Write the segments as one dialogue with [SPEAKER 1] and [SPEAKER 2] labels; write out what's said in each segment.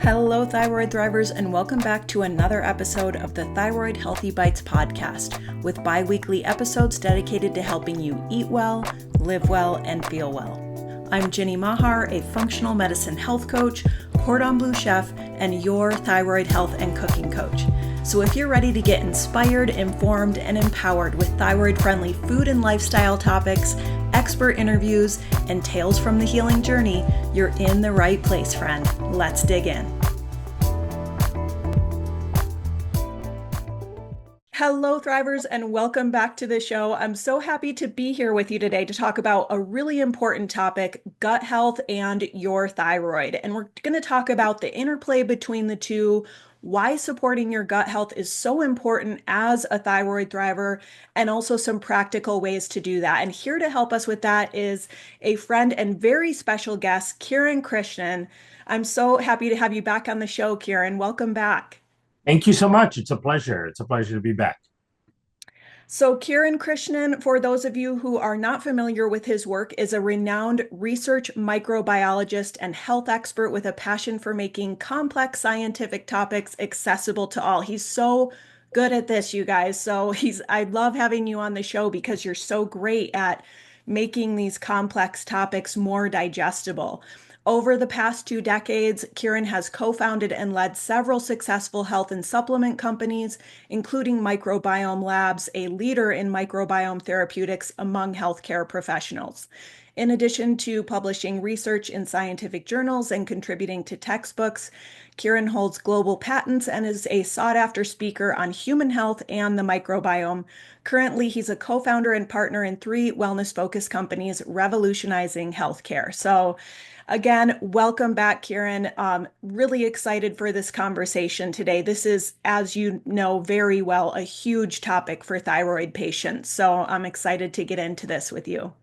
[SPEAKER 1] Hello, Thyroid Thrivers, and welcome back to another episode of the Thyroid-Healthy Bites Podcast, with bi-weekly episodes dedicated to helping you eat well, live well, and feel well. I'm Jenny Mahar, a functional medicine health coach, cordon bleu chef, and your thyroid health and cooking coach. So if you're ready to get inspired, informed, and empowered with thyroid-friendly food and lifestyle topics, expert interviews, and tales from the healing journey, you're in the right place, friend. Let's dig in. Hello, Thrivers, and welcome back to the show. I'm so happy to be here with you today to talk about a really important topic, gut health and your thyroid. And we're going to talk about the interplay between the two, why supporting your gut health is so important as a thyroid thriver, and also some practical ways to do that. And here to help us with that is a friend and very special guest, Kiran Krishnan. I'm so happy to have you back on the show, Kieran. Welcome back.
[SPEAKER 2] Thank you so much. It's a pleasure. It's a pleasure to be back.
[SPEAKER 1] So Kiran Krishnan, for those of you who are not familiar with his work, is a renowned research microbiologist and health expert with a passion for making complex scientific topics accessible to all. He's so good at this, you guys. So I love having you on the show because you're so great at making these complex topics more digestible. Over the past 2 decades, Kieran has co-founded and led several successful health and supplement companies, including Microbiome Labs, a leader in microbiome therapeutics among healthcare professionals. In addition to publishing research in scientific journals and contributing to textbooks, Kieran holds global patents and is a sought-after speaker on human health and the microbiome. Currently, he's a co-founder and partner in 3 wellness-focused companies revolutionizing healthcare. So again, welcome back, Kieran. Really excited for this conversation today. This is, as you know very well, a huge topic for thyroid patients. So I'm excited to get into this with you.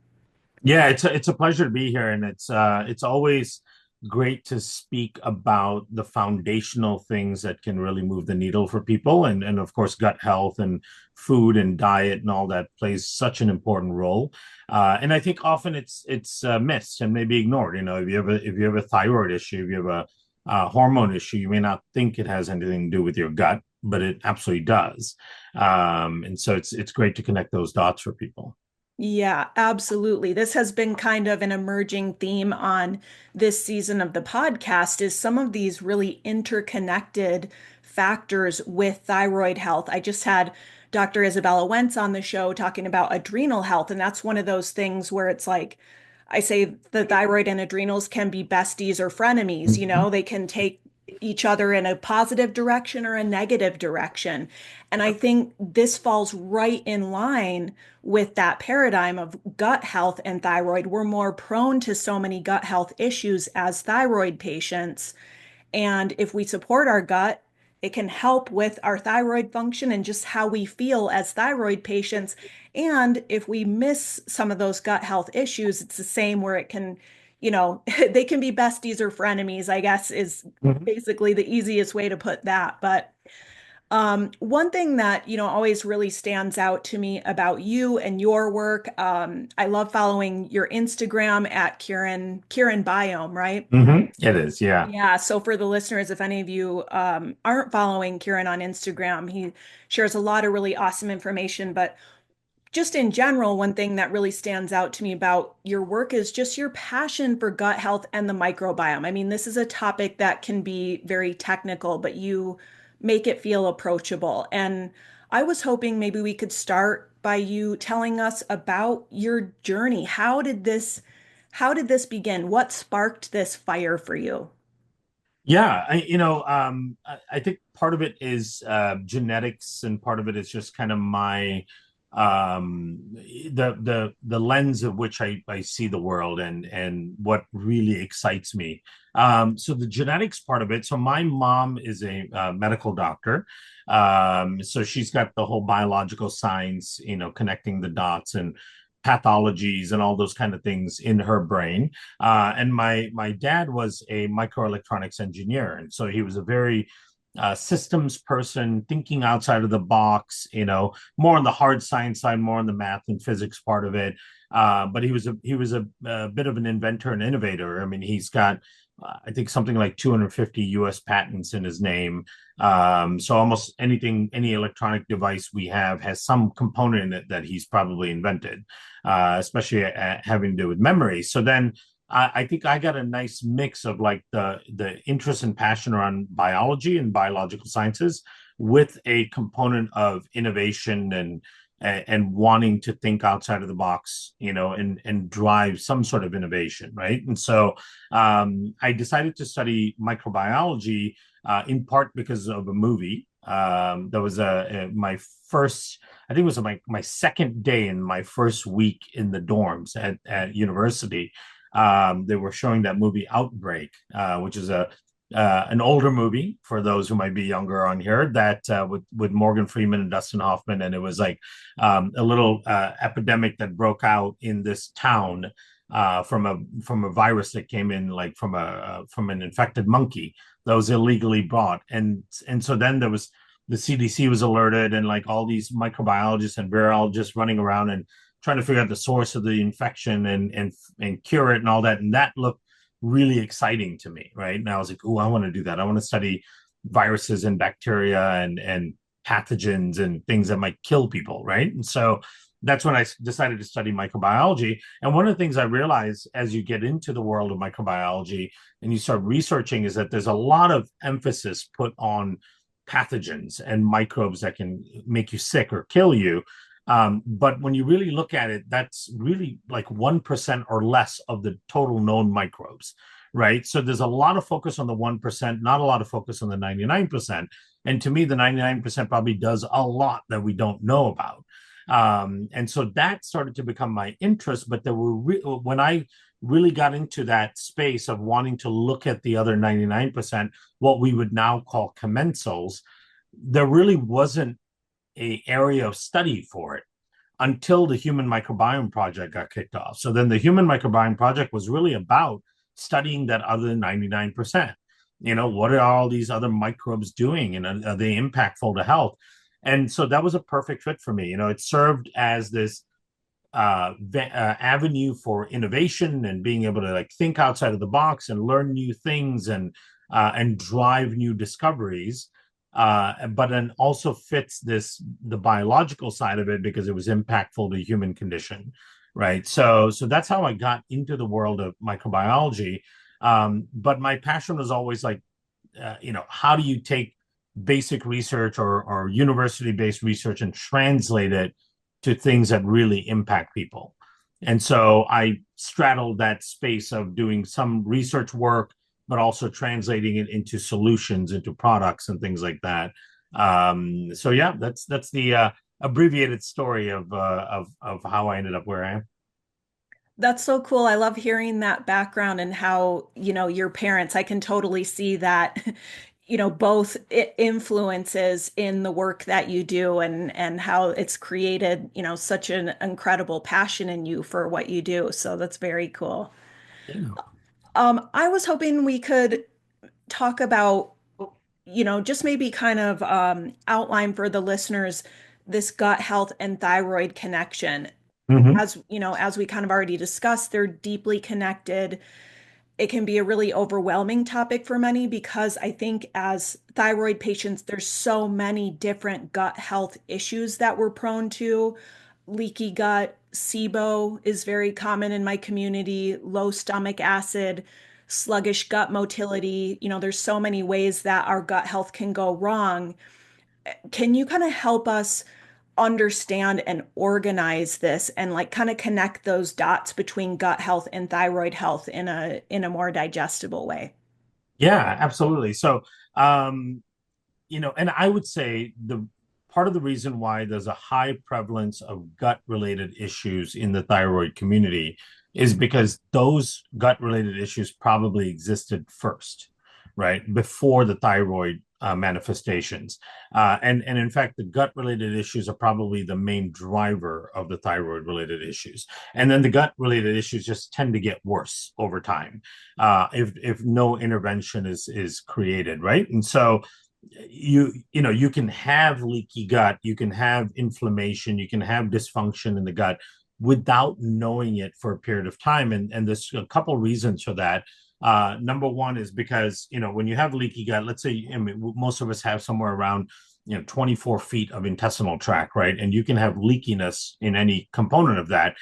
[SPEAKER 2] Yeah, it's a pleasure to be here, and it's always great to speak about the foundational things that can really move the needle for people, and of course, gut health and food and diet and all that plays such an important role. And I think often it's missed and maybe ignored. You know, if you have a thyroid issue, if you have a hormone issue, you may not think it has anything to do with your gut, but it absolutely does. And so it's great to connect those dots for people.
[SPEAKER 1] Yeah, absolutely. This has been kind of an emerging theme on this season of the podcast is some of these really interconnected factors with thyroid health. I just had Dr. Isabella Wentz on the show talking about adrenal health, and that's one of those things where it's like I say the thyroid and adrenals can be besties or frenemies, they can take each other in a positive direction or a negative direction. And I think this falls right in line with that paradigm of gut health and thyroid. We're more prone to so many gut health issues as thyroid patients. And if we support our gut, it can help with our thyroid function and just how we feel as thyroid patients. And if we miss some of those gut health issues, it's the same where it can, they can be besties or frenemies, I guess, is
[SPEAKER 2] Mhm.
[SPEAKER 1] basically the easiest way to put that. But one thing that, always really stands out to me about you and your work, I love following your Instagram at Kiran Biome, right?
[SPEAKER 2] It is, yeah.
[SPEAKER 1] Yeah, so for the listeners, if any of you aren't following Kieran on Instagram, he shares a lot of really awesome information. But just in general, one thing that really stands out to me about your work is just your passion for gut health and the microbiome. I mean, this is a topic that can be very technical, but you make it feel approachable. And I was hoping maybe we could start by you telling us about your journey. How did this begin? What sparked this fire for you?
[SPEAKER 2] Yeah, I think part of it is genetics, and part of it is just kind of my the lens of which I see the world and what really excites me. So the genetics part of it. So my mom is a medical doctor, so she's got the whole biological science, connecting the dots and pathologies and all those kind of things in her brain. And my dad was a microelectronics engineer, and so he was a very systems person, thinking outside of the box. More on the hard science side, more on the math and physics part of it. But he was a bit of an inventor and innovator. I mean, he's got I think something like 250 US patents in his name. So almost anything, any electronic device we have has some component in it that he's probably invented, especially having to do with memory. So then I think I got a nice mix of like the interest and passion around biology and biological sciences with a component of innovation and wanting to think outside of the box, and drive some sort of innovation, right? And so I decided to study microbiology in part because of a movie. That was my first, I think it was my second day in my first week in the dorms at university. They were showing that movie Outbreak, which is an older movie for those who might be younger on here, that with Morgan Freeman and Dustin Hoffman, and it was like a little epidemic that broke out in this town from a virus that came in like from an infected monkey that was illegally brought, and so then there was the CDC was alerted, and like all these microbiologists and virologists running around and trying to figure out the source of the infection and cure it and all that, and that looked really exciting to me, right? And I was like, oh, I want to do that. I want to study viruses and bacteria and pathogens and things that might kill people, right? And so that's when I decided to study microbiology. And one of the things I realized as you get into the world of microbiology and you start researching is that there's a lot of emphasis put on pathogens and microbes that can make you sick or kill you. But when you really look at it, that's really like 1% or less of the total known microbes, right? So there's a lot of focus on the 1%, not a lot of focus on the 99%. And to me, the 99% probably does a lot that we don't know about. And so that started to become my interest. But there were when I really got into that space of wanting to look at the other 99%, what we would now call commensals, there really wasn't a area of study for it until the Human Microbiome Project got kicked off. So then the Human Microbiome Project was really about studying that other 99%. What are all these other microbes doing, and are they impactful to health? And so that was a perfect fit for me. It served as this avenue for innovation and being able to like think outside of the box and learn new things and drive new discoveries. But then also fits the biological side of it because it was impactful to the human condition, right? So that's how I got into the world of microbiology. But my passion was always like, how do you take basic research or university-based research and translate it to things that really impact people? And so I straddled that space of doing some research work, but also translating it into solutions, into products and things like that. So yeah, that's the abbreviated story of how I ended up where I am.
[SPEAKER 1] That's so cool. I love hearing that background and how, your parents, I can totally see that, both influences in the work that you do and how it's created, such an incredible passion in you for what you do. So that's very cool.
[SPEAKER 2] Yeah.
[SPEAKER 1] I was hoping we could talk about, just maybe kind of outline for the listeners this gut health and thyroid connection.
[SPEAKER 2] Mm-hmm.
[SPEAKER 1] As we kind of already discussed, they're deeply connected. It can be a really overwhelming topic for many because I think as thyroid patients, there's so many different gut health issues that we're prone to. Leaky gut, SIBO is very common in my community, low stomach acid, sluggish gut motility. There's so many ways that our gut health can go wrong. Can you kind of help us understand and organize this and like kind of connect those dots between gut health and thyroid health in a more digestible way?
[SPEAKER 2] Yeah, absolutely. So, and I would say the part of the reason why there's a high prevalence of gut related issues in the thyroid community is because those gut related issues probably existed first, right? Before the thyroid manifestations. And in fact, the gut related issues are probably the main driver of the thyroid related issues. And then the gut related issues just tend to get worse over time if no intervention is created, right? And so you can have leaky gut, you can have inflammation, you can have dysfunction in the gut without knowing it for a period of time, and there's a couple reasons for that. Number one is because, when you have leaky gut, let's say, I mean, most of us have somewhere around 24 feet of intestinal tract, right? And you can have leakiness in any component of that.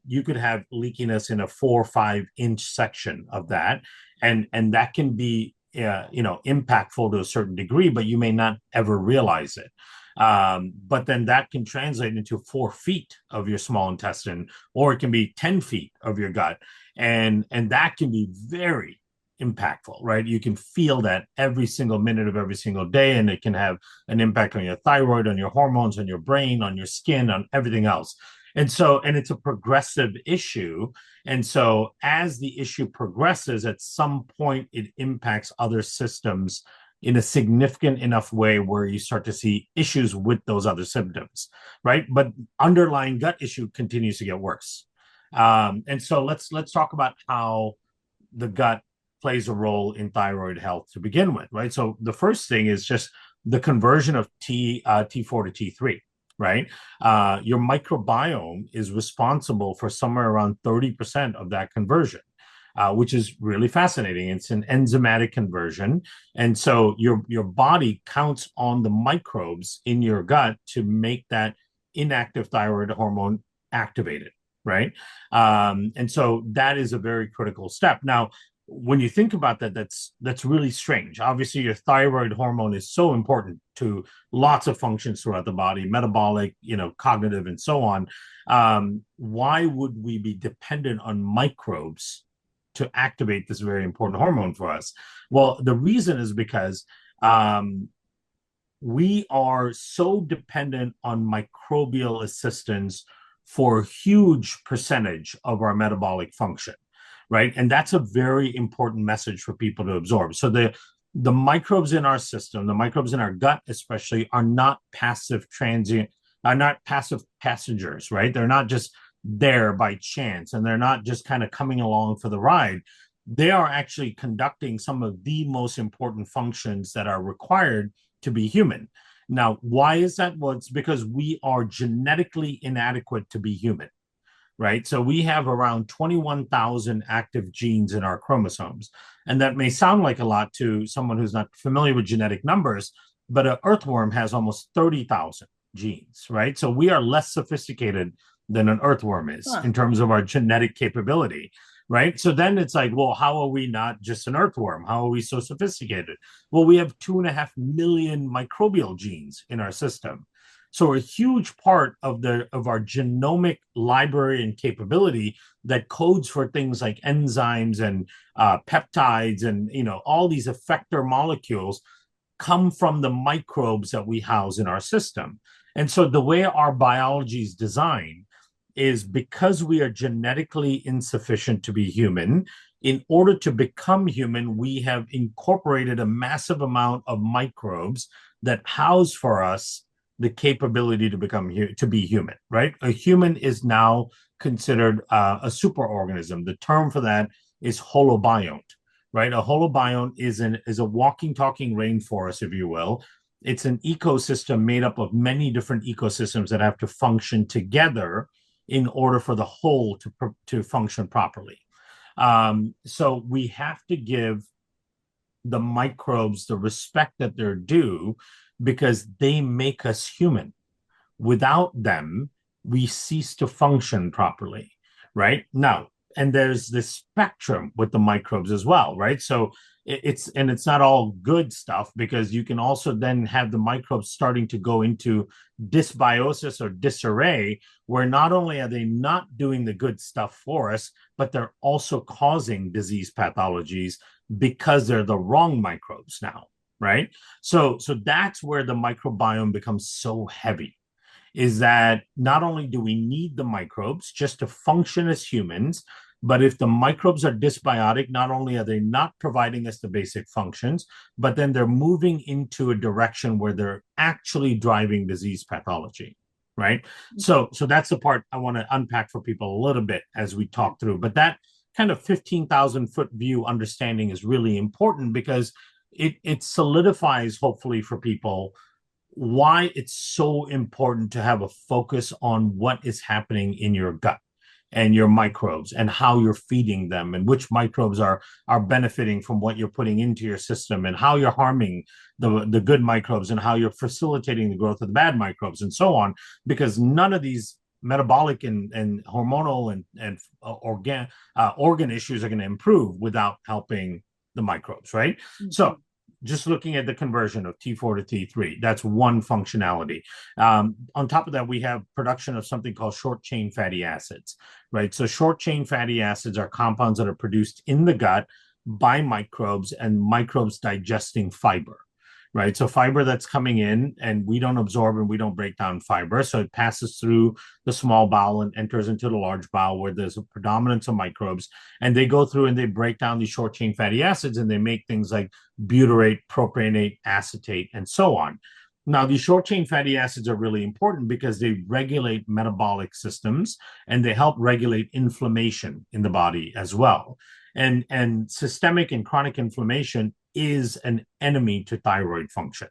[SPEAKER 2] You could have leakiness in a 4 or 5 inch section of that, and that can be impactful to a certain degree, but you may not ever realize it. But then that can translate into 4 feet of your small intestine, or it can be 10 feet of your gut, and that can be very impactful, right? You can feel that every single minute of every single day, and it can have an impact on your thyroid, on your hormones, on your brain, on your skin, on everything else. And it's a progressive issue. And so as the issue progresses, at some point it impacts other systems in a significant enough way where you start to see issues with those other symptoms, right? But underlying gut issue continues to get worse. And so let's talk about how the gut plays a role in thyroid health to begin with, right? So the first thing is just the conversion of T4 to T3, right? Your microbiome is responsible for somewhere around 30% of that conversion, which is really fascinating. It's an enzymatic conversion. And so your body counts on the microbes in your gut to make that inactive thyroid hormone activated, right? And so that is a very critical step. Now, when you think about that, that's really strange. Obviously, your thyroid hormone is so important to lots of functions throughout the body, metabolic, cognitive, and so on. Why would we be dependent on microbes to activate this very important hormone for us? Well, the reason is because we are so dependent on microbial assistance for a huge percentage of our metabolic function, right? And that's a very important message for people to absorb. So the microbes in our system, the microbes in our gut especially, are not passive passengers, right? They're not just there by chance, and they're not just kind of coming along for the ride. They are actually conducting some of the most important functions that are required to be human. Now, why is that? Well, it's because we are genetically inadequate to be human, right? So we have around 21,000 active genes in our chromosomes. And that may sound like a lot to someone who's not familiar with genetic numbers, but an earthworm has almost 30,000 genes, right? So we are less sophisticated than an earthworm is in terms of our genetic capability, right? So then it's like, well, how are we not just an earthworm? How are we so sophisticated? Well, we have 2.5 million microbial genes in our system. So a huge part of our genomic library and capability that codes for things like enzymes and peptides and all these effector molecules come from the microbes that we house in our system. And so the way our biology is designed is, because we are genetically insufficient to be human, in order to become human, we have incorporated a massive amount of microbes that house for us the capability to be human, right? A human is now considered a superorganism. The term for that is holobiont, right? A holobiont is a walking, talking rainforest, if you will. It's an ecosystem made up of many different ecosystems that have to function together in order for the whole to function properly. So we have to give the microbes the respect that they're due, because they make us human. Without them, we cease to function properly, right? Now, and there's this spectrum with the microbes as well, right? So it's not all good stuff, because you can also then have the microbes starting to go into dysbiosis or disarray, where not only are they not doing the good stuff for us, but they're also causing disease pathologies because they're the wrong microbes now, right? So that's where the microbiome becomes so heavy, is that not only do we need the microbes just to function as humans, but if the microbes are dysbiotic, not only are they not providing us the basic functions, but then they're moving into a direction where they're actually driving disease pathology, right? So that's the part I want to unpack for people a little bit as we talk through. But that kind of 15,000 foot view understanding is really important, because it solidifies, hopefully, for people why it's so important to have a focus on what is happening in your gut. and your microbes and how you're feeding them and which microbes are benefiting from what you're putting into your system and how you're harming the good microbes and how you're facilitating the growth of the bad microbes and so on, because none of these metabolic and hormonal organ issues are going to improve without helping the microbes, right? So just looking at the conversion of T4 to T3, that's one functionality. On top of that, we have production of something called short chain fatty acids, right? So short chain fatty acids are compounds that are produced in the gut by microbes and microbes digesting fiber, right? So fiber that's coming in, and we don't absorb and we don't break down fiber. So it passes through the small bowel and enters into the large bowel where there's a predominance of microbes. And they go through and they break down these short chain fatty acids and they make things like butyrate, propionate, acetate, and so on. Now, these short chain fatty acids are really important because they regulate metabolic systems and they help regulate inflammation in the body as well. And systemic and chronic inflammation is an enemy to thyroid function,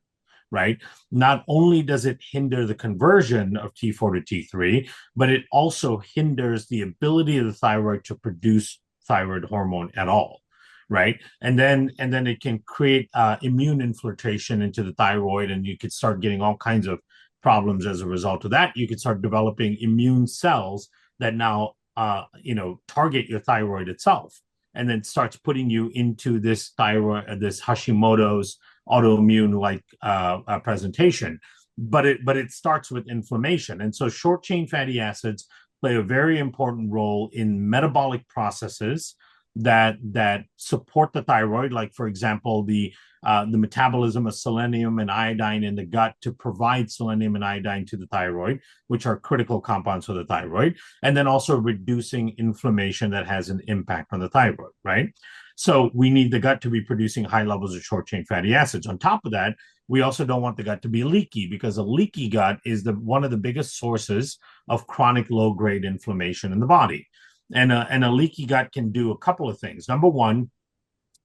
[SPEAKER 2] right? Not only does it hinder the conversion of T4 to T3, but it also hinders the ability of the thyroid to produce thyroid hormone at all, right? And then it can create immune infiltration into the thyroid, and you could start getting all kinds of problems as a result of that. You could start developing immune cells that now target your thyroid itself, and then starts putting you into this thyroid, this Hashimoto's autoimmune like presentation. But it starts with inflammation, and so short chain fatty acids play a very important role in metabolic processes that support the thyroid, like for example the metabolism of selenium and iodine in the gut to provide selenium and iodine to the thyroid, which are critical compounds for the thyroid, and then also reducing inflammation that has an impact on the thyroid, right? So we need the gut to be producing high levels of short chain fatty acids. On top of that, we also don't want the gut to be leaky, because a leaky gut is one of the biggest sources of chronic low grade inflammation in the body. And a leaky gut can do a couple of things. Number one,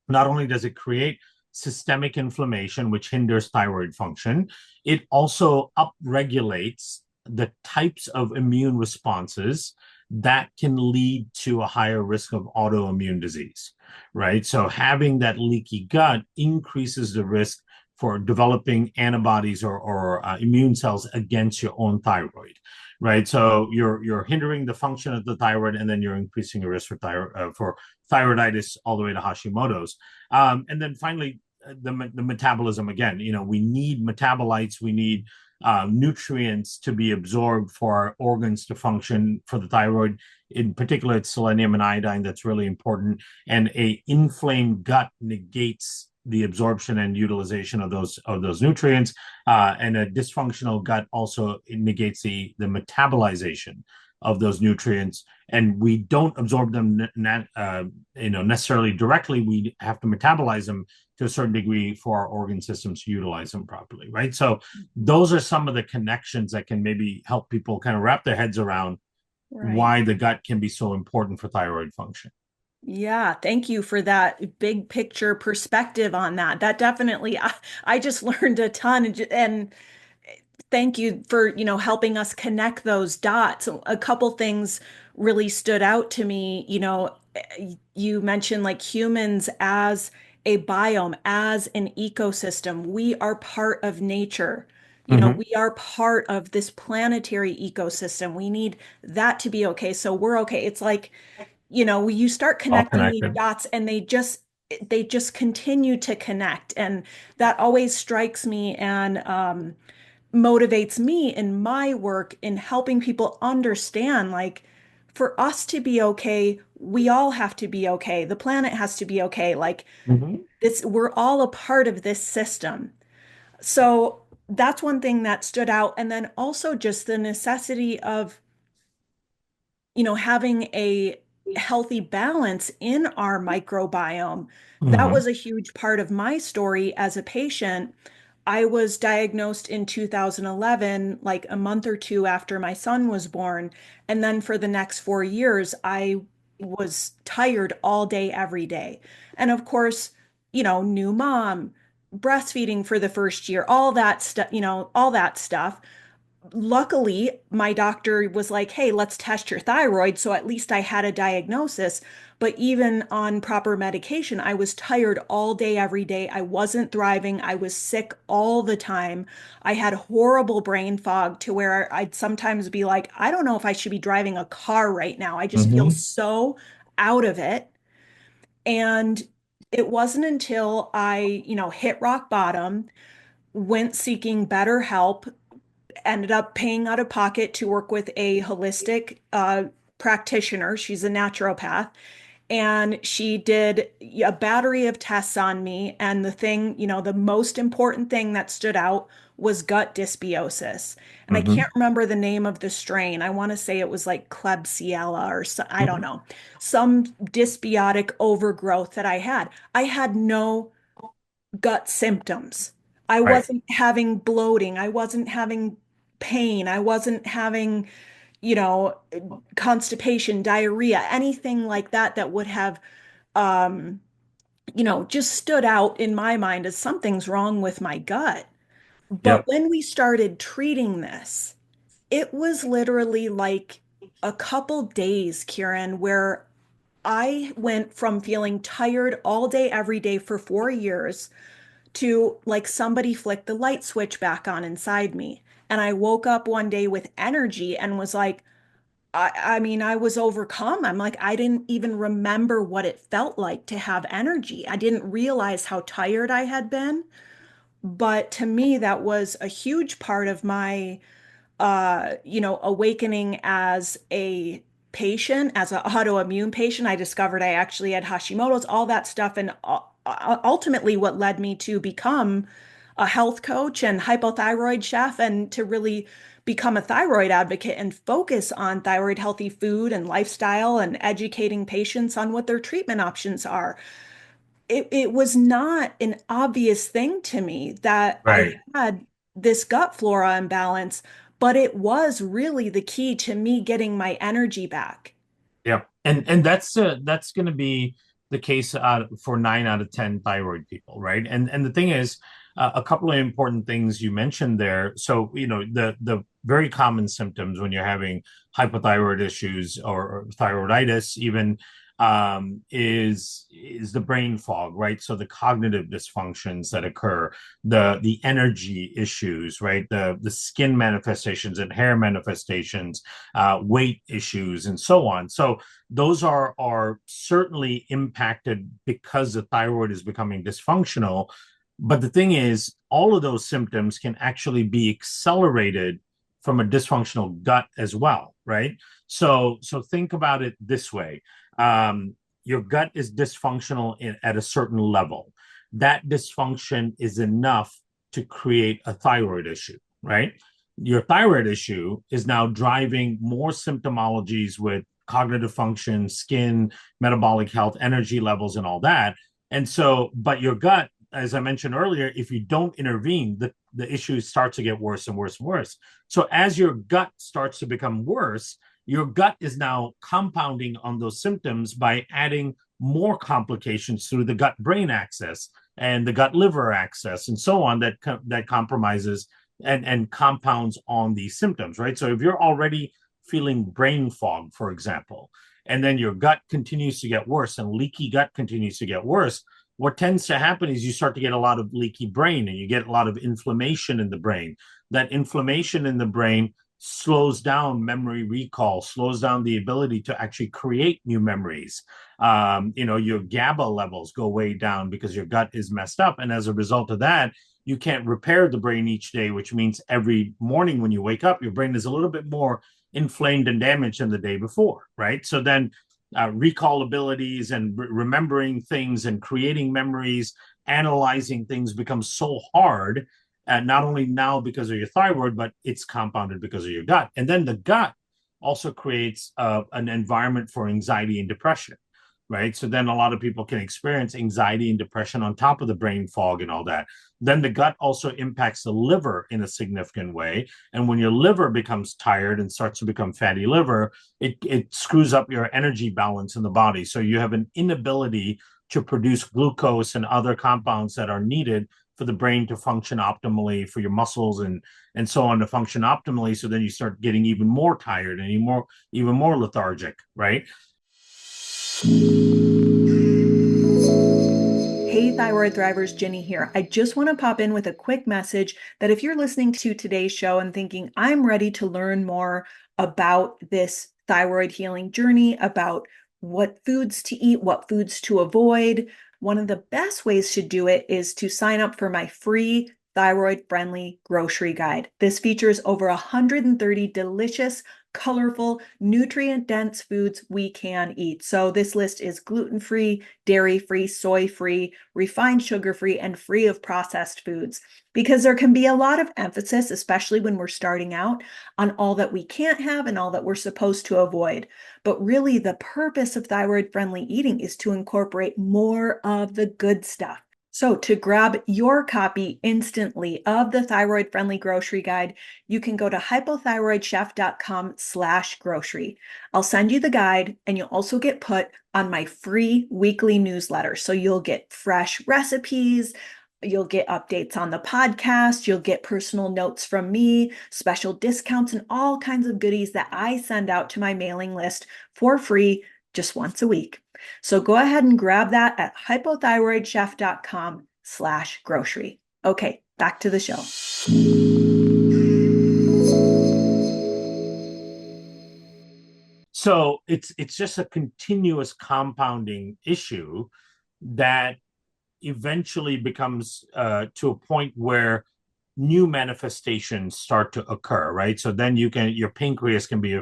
[SPEAKER 2] not only does it create systemic inflammation, which hinders thyroid function, it also upregulates the types of immune responses that can lead to a higher risk of autoimmune disease, right? So having that leaky gut increases the risk for developing antibodies or immune cells against your own thyroid, right? So you're hindering the function of the thyroid, and then you're increasing your risk for thyroiditis all the way to Hashimoto's. And then finally, the metabolism again. We need metabolites, we need nutrients to be absorbed for our organs to function. For the thyroid, in particular, it's selenium and iodine that's really important. And a inflamed gut negates the absorption and utilization of those nutrients, and a dysfunctional gut also negates the metabolization of those nutrients. And we don't absorb them necessarily directly. We have to metabolize them to a certain degree for our organ systems to utilize them properly, right? So those are some of the connections that can maybe help people kind of wrap their heads around why the gut can be so important for thyroid function.
[SPEAKER 1] Yeah, thank you for that big picture perspective on that. That definitely, I just learned a ton, and thank you for, helping us connect those dots. A couple things really stood out to me. You mentioned like humans as a biome, as an ecosystem. We are part of nature.
[SPEAKER 2] Mm-hmm.
[SPEAKER 1] We are part of this planetary ecosystem. We need that to be okay. So we're okay. It's like, you start
[SPEAKER 2] All
[SPEAKER 1] connecting these
[SPEAKER 2] connected.
[SPEAKER 1] dots and they just continue to connect. And that always strikes me and motivates me in my work in helping people understand, like, for us to be okay, we all have to be okay. The planet has to be okay. Like,
[SPEAKER 2] Mm-hmm.
[SPEAKER 1] we're all a part of this system. So that's one thing that stood out. And then also just the necessity of having a healthy balance in our microbiome. That
[SPEAKER 2] Mm-hmm.
[SPEAKER 1] was a huge part of my story as a patient. I was diagnosed in 2011, like a month or two after my son was born. And then for the next 4 years, I was tired all day, every day. And of course, new mom, breastfeeding for the first year, all that stuff, all that stuff. luckily, my doctor was like, hey, let's test your thyroid. So at least I had a diagnosis. But even on proper medication, I was tired all day, every day. I wasn't thriving. I was sick all the time. I had horrible brain fog to where I'd sometimes be like, I don't know if I should be driving a car right now. I just feel
[SPEAKER 2] Hmm.
[SPEAKER 1] so out of it. And it wasn't until I, hit rock bottom, went seeking better help, ended up paying out of pocket to work with a holistic practitioner. She's a naturopath. And she did a battery of tests on me. And the thing, the most important thing that stood out was gut dysbiosis. And I
[SPEAKER 2] Hmm.
[SPEAKER 1] can't remember the name of the strain. I want to say it was like Klebsiella or so, I don't
[SPEAKER 2] Hmm.
[SPEAKER 1] know, some dysbiotic overgrowth that I had. I had no gut symptoms. I
[SPEAKER 2] Right.
[SPEAKER 1] wasn't having bloating. I wasn't having pain. I wasn't having, you know, constipation, diarrhea, anything like that that would have, um, just stood out in my mind as something's wrong with my gut. But
[SPEAKER 2] Yep.
[SPEAKER 1] when we started treating this, it was literally like a couple days, Kieran, where I went from feeling tired all day, every day for 4 years to like somebody flicked the light switch back on inside me. And I woke up one day with energy and was like, I mean, I was overcome. I'm like, I didn't even remember what it felt like to have energy. I didn't realize how tired I had been. But to me, that was a huge part of my awakening as a patient, as an autoimmune patient. I discovered I actually had Hashimoto's, all that stuff, and ultimately what led me to become a health coach and hypothyroid chef, and to really become a thyroid advocate and focus on thyroid healthy food and lifestyle and educating patients on what their treatment options are. It was not an obvious thing to me that I
[SPEAKER 2] Right.
[SPEAKER 1] had this gut flora imbalance, but it was really the key to me getting my energy back.
[SPEAKER 2] Yep. And that's going to be the case for 9 out of 10 thyroid people, right? And the thing is, a couple of important things you mentioned there. So, the very common symptoms when you're having hypothyroid issues or thyroiditis, even is the brain fog, right? So the cognitive dysfunctions that occur, the energy issues, right? The skin manifestations and hair manifestations, weight issues, and so on. So those are certainly impacted because the thyroid is becoming dysfunctional. But the thing is, all of those symptoms can actually be accelerated from a dysfunctional gut as well, right? So think about it this way. Your gut is dysfunctional at a certain level. That dysfunction is enough to create a thyroid issue, right? Your thyroid issue is now driving more symptomologies with cognitive function, skin, metabolic health, energy levels, and all that. And so, but your gut, as I mentioned earlier, if you don't intervene, the issues start to get worse and worse and worse. So as your gut starts to become worse, your gut is now compounding on those symptoms by adding more complications through the gut brain axis and the gut liver axis and so on that compromises and compounds on these symptoms, right? So if you're already feeling brain fog, for example, and then your gut continues to get worse and leaky gut continues to get worse, what tends to happen is you start to get a lot of leaky brain and you get a lot of inflammation in the brain. That inflammation in the brain slows down memory recall, slows down the ability to actually create new memories. Your GABA levels go way down because your gut is messed up. And as a result of that, you can't repair the brain each day, which means every morning when you wake up, your brain is a little bit more inflamed and damaged than the day before, right? So then recall abilities and remembering things and creating memories, analyzing things becomes so hard, not only now because of your thyroid, but it's compounded because of your gut. And then the gut also creates an environment for anxiety and depression, right? So then a lot of people can experience anxiety and depression on top of the brain fog and all that. Then the gut also impacts the liver in a significant way. And when your liver becomes tired and starts to become fatty liver, it screws up your energy balance in the body. So you have an inability to produce glucose and other compounds that are needed for the brain to function optimally, for your muscles and so on to function optimally. So then you start getting even more tired and even more lethargic, right?
[SPEAKER 1] Hey, Thyroid Thrivers, Jenny here. I just want to pop in with a quick message that if you're listening to today's show and thinking, I'm ready to learn more about this thyroid healing journey, about what foods to eat, what foods to avoid, one of the best ways to do it is to sign up for my free thyroid-friendly grocery guide. This features over 130 delicious, colorful, nutrient-dense foods we can eat. So this list is gluten-free, dairy-free, soy-free, refined sugar-free, and free of processed foods. Because there can be a lot of emphasis, especially when we're starting out, on all that we can't have and all that we're supposed to avoid. But really, the purpose of thyroid-friendly eating is to incorporate more of the good stuff. So to grab your copy instantly of the Thyroid Friendly Grocery Guide, you can go to hypothyroidchef.com/grocery. I'll send you the guide and you'll also get put on my free weekly newsletter. So you'll get fresh recipes, you'll get updates on the podcast, you'll get personal notes from me, special discounts, and all kinds of goodies that I send out to my mailing list for free just once a week. So go ahead and grab that at hypothyroidchef.com/grocery. Okay, back to the show.
[SPEAKER 2] So it's just a continuous compounding issue that eventually becomes to a point where new manifestations start to occur, right? So then your pancreas can be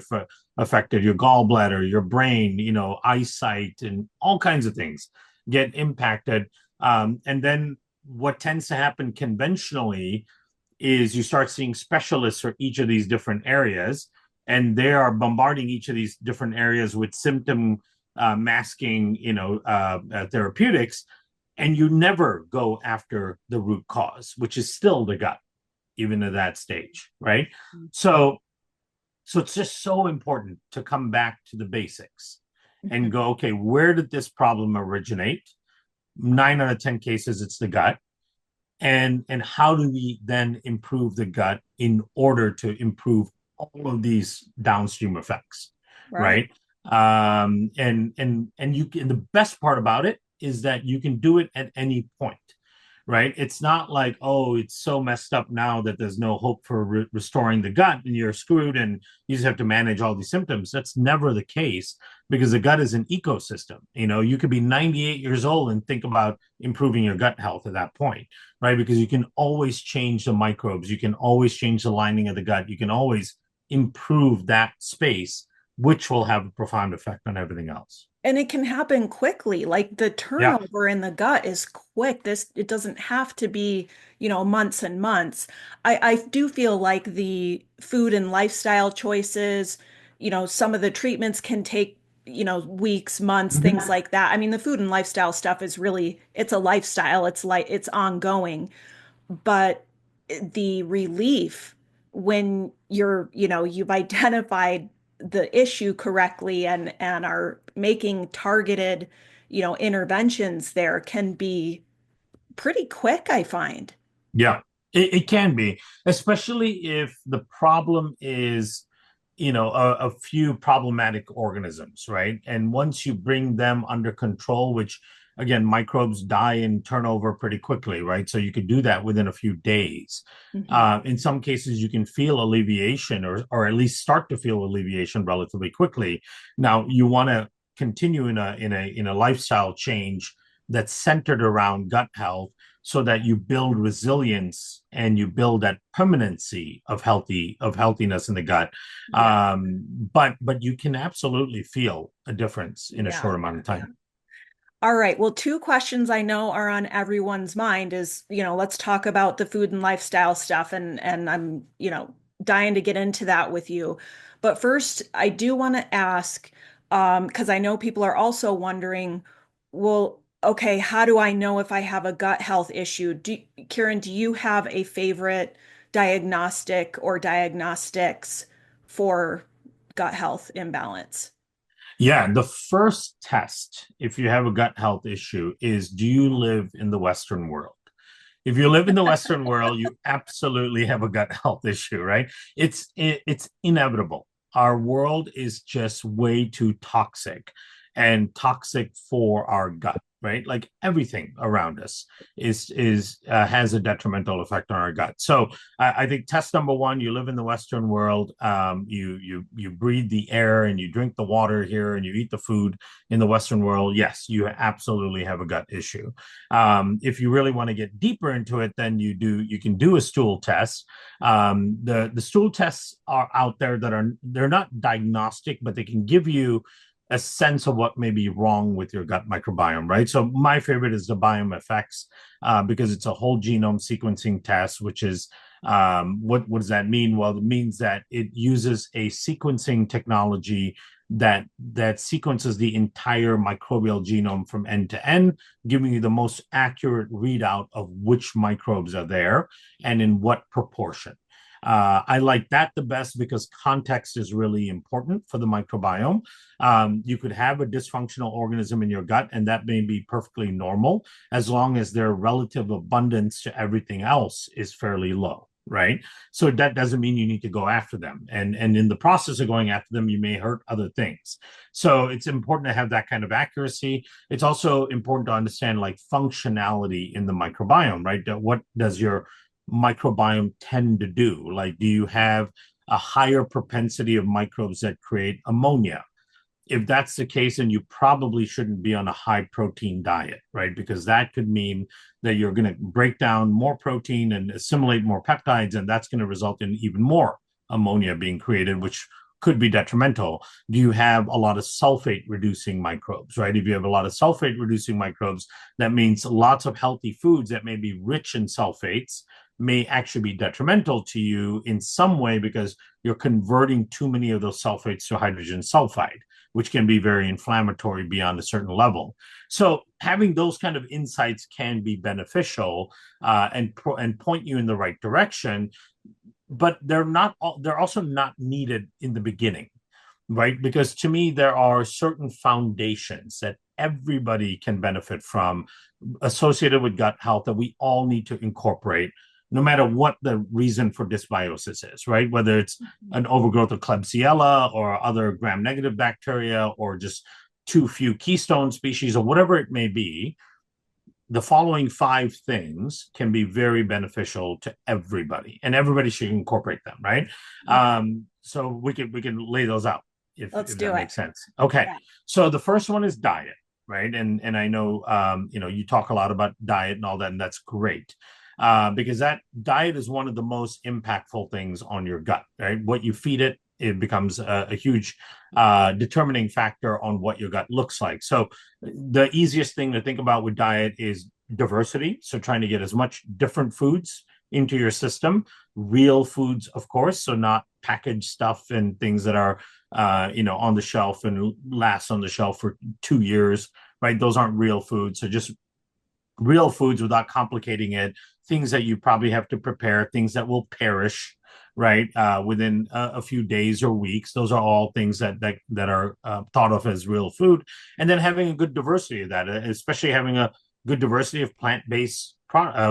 [SPEAKER 2] affected, your gallbladder, your brain, eyesight, and all kinds of things get impacted. And then what tends to happen conventionally is you start seeing specialists for each of these different areas, and they are bombarding each of these different areas with symptom masking, therapeutics, and you never go after the root cause, which is still the gut, even at that stage, right? So it's just so important to come back to the basics and go, okay, where did this problem originate? 9 out of 10 cases, it's the gut. And how do we then improve the gut in order to improve all of these downstream effects, right? And the best part about it is that you can do it at any point, right? It's not like, oh, it's so messed up now that there's no hope for restoring the gut and you're screwed and you just have to manage all these symptoms. That's never the case, because the gut is an ecosystem. You could be 98 years old and think about improving your gut health at that point, right? Because you can always change the microbes. You can always change the lining of the gut. You can always improve that space, which will have a profound effect on everything else.
[SPEAKER 1] And it can happen quickly. Like the
[SPEAKER 2] Yeah.
[SPEAKER 1] turnover in the gut is quick. It doesn't have to be, months and months. I do feel like the food and lifestyle choices, some of the treatments can take, weeks, months, things like that. I mean, the food and lifestyle stuff is really, it's a lifestyle. It's ongoing, but the relief when you've identified the issue correctly and are making targeted, interventions there can be pretty quick, I find.
[SPEAKER 2] Yeah, it can be, especially if the problem is, a few problematic organisms, right? And once you bring them under control, which again, microbes die and turn over pretty quickly, right? So you could do that within a few days. In some cases, you can feel alleviation or at least start to feel alleviation relatively quickly. Now, you want to continue in a lifestyle change that's centered around gut health, so that you build resilience and you build that permanency of healthiness in the gut.
[SPEAKER 1] Yeah.
[SPEAKER 2] But you can absolutely feel a difference in a short amount of time.
[SPEAKER 1] All right. Well, two questions I know are on everyone's mind is, let's talk about the food and lifestyle stuff, and I'm, dying to get into that with you. But first, I do want to ask, because I know people are also wondering, well, okay, how do I know if I have a gut health issue? Kieran, do you have a favorite diagnostic or diagnostics for gut health imbalance?
[SPEAKER 2] Yeah, the first test, if you have a gut health issue, is do you live in the Western world? If you live in the Western world, you absolutely have a gut health issue, right? It's inevitable. Our world is just way too toxic and toxic for our gut, right? Like everything around us is has a detrimental effect on our gut. So I think test number one: you live in the Western world, you breathe the air and you drink the water here and you eat the food in the Western world. Yes, you absolutely have a gut issue. If you really want to get deeper into it, then you can do a stool test. The stool tests are out there that they're not diagnostic, but they can give you a sense of what may be wrong with your gut microbiome, right? So my favorite is the Biome FX because it's a whole genome sequencing test, which is what does that mean? Well, it means that it uses a sequencing technology that sequences the entire microbial genome from end to end, giving you the most accurate readout of which microbes are there and in what proportion. I like that the best because context is really important for the microbiome. You could have a dysfunctional organism in your gut, and that may be perfectly normal as long as their relative abundance to everything else is fairly low, right? So that doesn't mean you need to go after them. And in the process of going after them, you may hurt other things. So it's important to have that kind of accuracy. It's also important to understand like functionality in the microbiome, right? What does your microbiome tend to do? Like, do you have a higher propensity of microbes that create ammonia? If that's the case, then you probably shouldn't be on a high protein diet, right? Because that could mean that you're going to break down more protein and assimilate more peptides, and that's going to result in even more ammonia being created, which could be detrimental. Do you have a lot of sulfate reducing microbes, right? If you have a lot of sulfate reducing microbes, that means lots of healthy foods that may be rich in sulfates may actually be detrimental to you in some way because you're converting too many of those sulfates to hydrogen sulfide, which can be very inflammatory beyond a certain level. So having those kind of insights can be beneficial and point you in the right direction, but they're also not needed in the beginning, right? Because to me, there are certain foundations that everybody can benefit from associated with gut health that we all need to incorporate no matter what the reason for dysbiosis is, right? Whether it's an overgrowth of Klebsiella or other gram-negative bacteria or just too few keystone species or whatever it may be, the following 5 things can be very beneficial to everybody, and everybody should incorporate them, right? So we can lay those out if that makes sense. Okay, yeah. So the first one is diet, right? And I know you talk a lot about diet and all that, and that's great. Because that diet is one of the most impactful things on your gut, right? What you feed it, it becomes a huge determining factor on what your gut looks like. So the easiest thing to think about with diet is diversity. So trying to get as much different foods into your system, real foods, of course, so not packaged stuff and things that are on the shelf and last on the shelf for 2 years, right? Those aren't real foods. So just real foods without complicating it, things that you probably have to prepare, things that will perish, right, within a few days or weeks. Those are all things that are thought of as real food. And then having a good diversity of that, especially having a good diversity of plant-based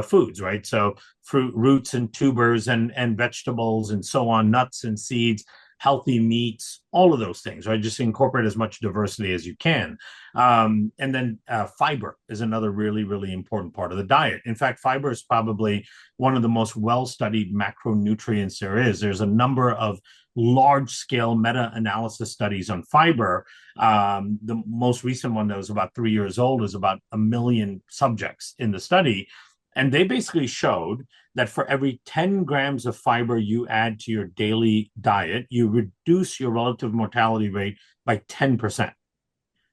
[SPEAKER 2] foods, right? So fruit, roots and tubers and vegetables and so on, nuts and seeds, healthy meats, all of those things, right? Just incorporate as much diversity as you can. And then fiber is another really, really important part of the diet. In fact, fiber is probably one of the most well-studied macronutrients there is. There's a number of large-scale meta-analysis studies on fiber. The most recent one that was about 3 years old is about 1 million subjects in the study. And they basically showed that for every 10 grams of fiber you add to your daily diet, you reduce your relative mortality rate by 10%,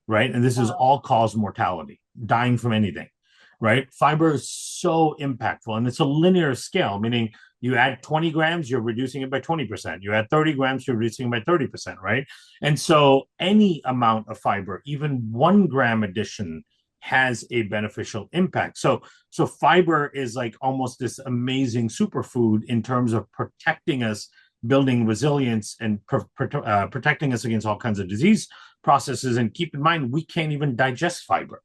[SPEAKER 2] right? And this is all-cause mortality, dying from anything, right? Fiber is so impactful, and it's a linear scale, meaning you add 20 grams, you're reducing it by 20%. You add 30 grams, you're reducing it by 30%, right? And so any amount of fiber, even 1 gram addition, has a beneficial impact. So fiber is like almost this amazing superfood in terms of protecting us, building resilience, and protecting us against all kinds of disease processes. And keep in mind, we can't even digest fiber,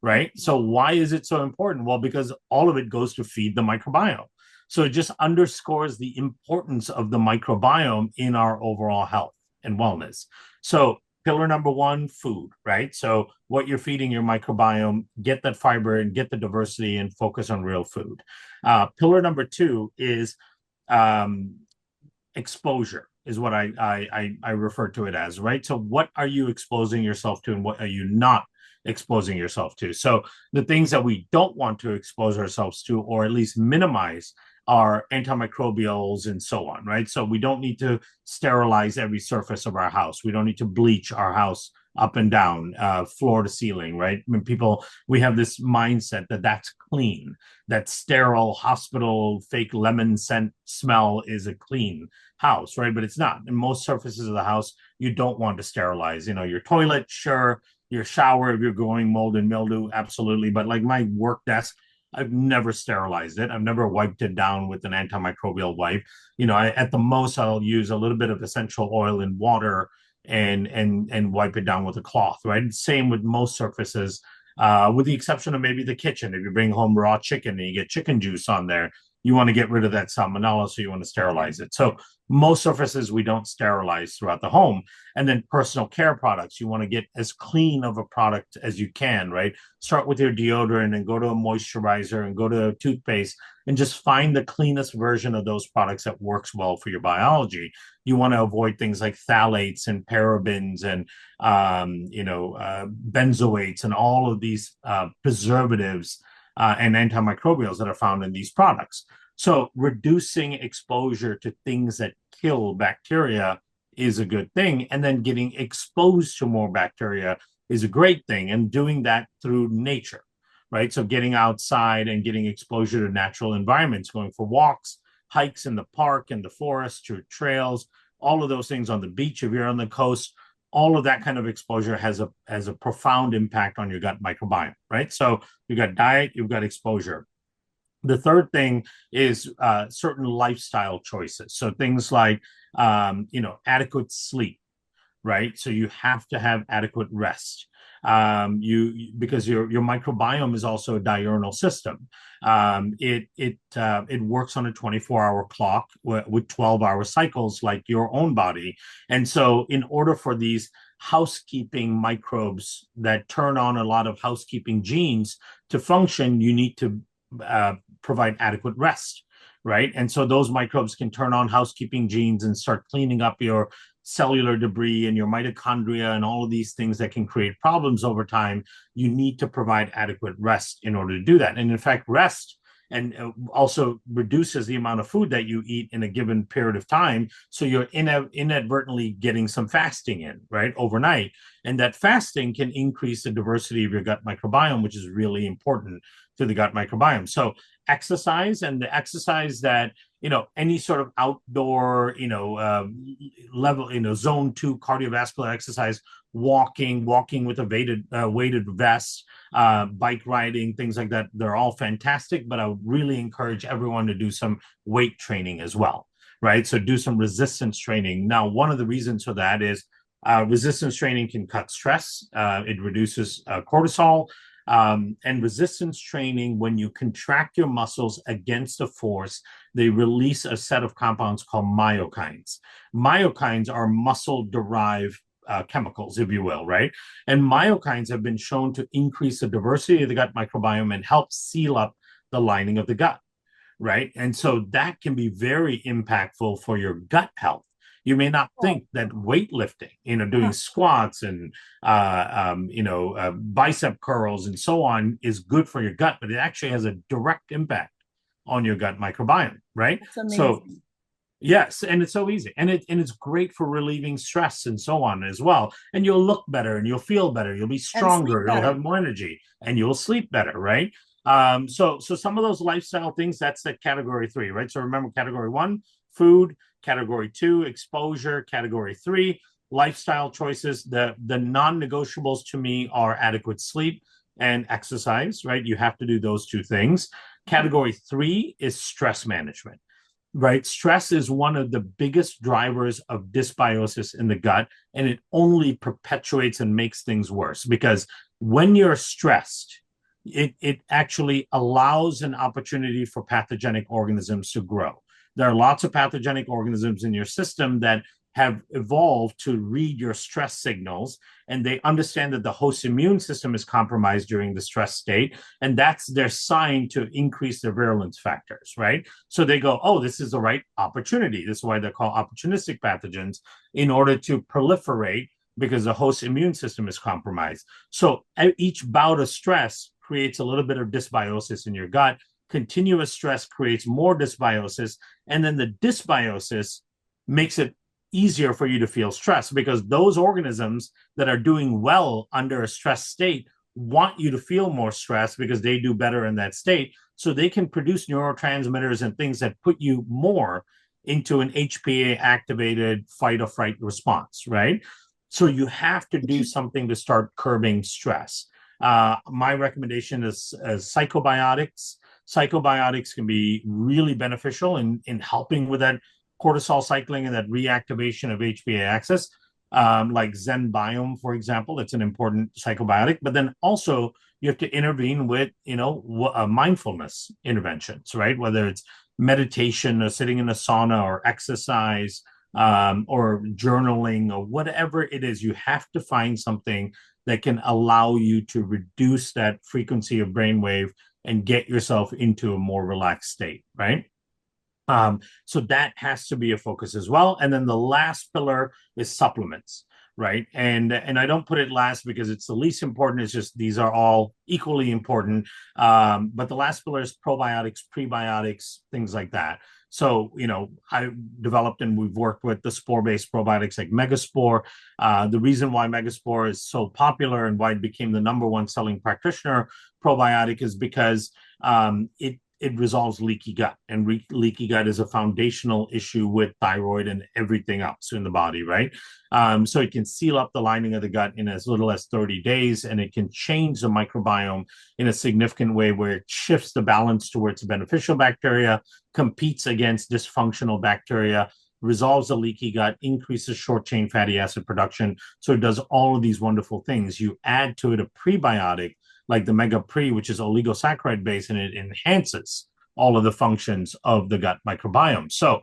[SPEAKER 2] right? So why is it so important? Well, because all of it goes to feed the microbiome. So it just underscores the importance of the microbiome in our overall health and wellness. So pillar number one, food, right? So what you're feeding your microbiome, get that fiber and get the diversity and focus on real food. Pillar number two is um, exposure is what I refer to it as, right? So what are you exposing yourself to and what are you not exposing yourself to? So the things that we don't want to expose ourselves to, or at least minimize, are antimicrobials and so on, right? So we don't need to sterilize every surface of our house. We don't need to bleach our house up and down, floor to ceiling, right? I mean, we have this mindset that that's clean, that sterile hospital fake lemon scent smell is a clean house, right? But it's not. In most surfaces of the house, you don't want to sterilize. You know, your toilet, sure. Your shower, if you're growing mold and mildew, absolutely. But like my work desk, I've never sterilized it. I've never wiped it down with an antimicrobial wipe. You know, at the most, I'll use a little bit of essential oil and water and wipe it down with a cloth, right? Same with most surfaces, with the exception of maybe the kitchen. If you bring home raw chicken and you get chicken juice on there, you want to get rid of that salmonella, so you want to sterilize it. So most surfaces we don't sterilize throughout the home. And then personal care products, you want to get as clean of a product as you can, right? Start with your deodorant and go to a moisturizer and go to a toothpaste and just find the cleanest version of those products that works well for your biology. You want to avoid things like phthalates and parabens and benzoates and all of these preservatives and antimicrobials that are found in these products. So reducing exposure to things that kill bacteria is a good thing. And then getting exposed to more bacteria is a great thing. And doing that through nature, right? So getting outside and getting exposure to natural environments, going for walks, hikes in the park, in the forest, through trails, all of those things on the beach, if you're on the coast, all of that kind of exposure has a profound impact on your gut microbiome, right? So you've got diet, you've got exposure. The third thing is certain lifestyle choices. So things like, adequate sleep, right? So you have to have adequate rest. Because your microbiome is also a diurnal system. It works on a 24-hour clock with 12-hour cycles like your own body. And so in order for these housekeeping microbes that turn on a lot of housekeeping genes to function, you need to provide adequate rest, right? And so those microbes can turn on housekeeping genes and start cleaning up your cellular debris and your mitochondria and all of these things that can create problems over time. You need to provide adequate rest in order to do that. And in fact, rest and also reduces the amount of food that you eat in a given period of time. So you're inadvertently getting some fasting in, right, overnight. And that fasting can increase the diversity of your gut microbiome, which is really important to the gut microbiome. So exercise, and the exercise that, any sort of outdoor, level, zone 2 cardiovascular exercise, walking with a weighted vest, bike riding, things like that, they're all fantastic. But I would really encourage everyone to do some weight training as well, right? So do some resistance training. Now, one of the reasons for that is resistance training can cut stress. It reduces cortisol. And resistance training, when you contract your muscles against a force, they release a set of compounds called myokines. Myokines are muscle-derived chemicals, if you will, right? And myokines have been shown to increase the diversity of the gut microbiome and help seal up the lining of the gut, right? And so that can be very impactful for your gut health. You may not think that weightlifting, doing squats and, bicep curls and so on is good for your gut, but it actually has a direct impact on your gut microbiome, right? So, yes, and it's so easy. And it's great for relieving stress and so on as well. And you'll look better and you'll feel better. You'll be stronger. You'll have more energy and you'll sleep better, right? So some of those lifestyle things, that's the category 3, right? So remember, category 1, food. Category 2, exposure. Category 3, lifestyle choices. The non-negotiables to me are adequate sleep and exercise, right? You have to do those 2 things. Category 3 is stress management, right? Stress is one of the biggest drivers of dysbiosis in the gut, and it only perpetuates and makes things worse, because when you're stressed, it actually allows an opportunity for pathogenic organisms to grow. There are lots of pathogenic organisms in your system that have evolved to read your stress signals, and they understand that the host immune system is compromised during the stress state, and that's their sign to increase their virulence factors, right? So they go, oh, this is the right opportunity. This is why they're called opportunistic pathogens, in order to proliferate, because the host immune system is compromised. So each bout of stress creates a little bit of dysbiosis in your gut. Continuous stress creates more dysbiosis, and then the dysbiosis makes it easier for you to feel stress, because those organisms that are doing well under a stress state want you to feel more stress because they do better in that state. So they can produce neurotransmitters and things that put you more into an HPA activated fight or fright response, right? So you have to do something to start curbing stress. My recommendation is psychobiotics. Psychobiotics can be really beneficial in helping with that cortisol cycling and that reactivation of HPA axis, like ZenBiome, for example. It's an important psychobiotic. But then also you have to intervene with, mindfulness interventions, right? Whether it's meditation or sitting in a sauna or exercise, or journaling or whatever it is. You have to find something that can allow you to reduce that frequency of brainwave and get yourself into a more relaxed state, right? So that has to be a focus as well. And then the last pillar is supplements, right? And I don't put it last because it's the least important. It's just these are all equally important. But the last pillar is probiotics, prebiotics, things like that. So, I developed and we've worked with the spore-based probiotics like Megaspore. The reason why Megaspore is so popular and why it became the number one selling practitioner probiotic is because it resolves leaky gut, and leaky gut is a foundational issue with thyroid and everything else in the body, right? So it can seal up the lining of the gut in as little as 30 days, and it can change the microbiome in a significant way where it shifts the balance towards beneficial bacteria, competes against dysfunctional bacteria, resolves the leaky gut, increases short chain fatty acid production. So it does all of these wonderful things. You add to it a prebiotic like the Mega Pre, which is oligosaccharide based, and it enhances all of the functions of the gut microbiome. So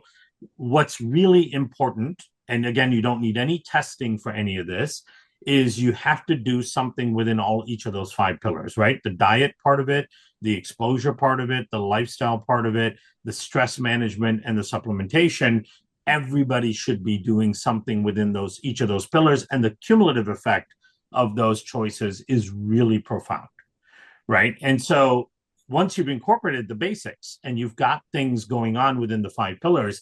[SPEAKER 2] what's really important, and again, you don't need any testing for any of this, is you have to do something within each of those 5 pillars, right? The diet part of it, the exposure part of it, the lifestyle part of it, the stress management, and the supplementation. Everybody should be doing something within each of those pillars, and the cumulative effect of those choices is really profound, right? And so once you've incorporated the basics and you've got things going on within the 5 pillars,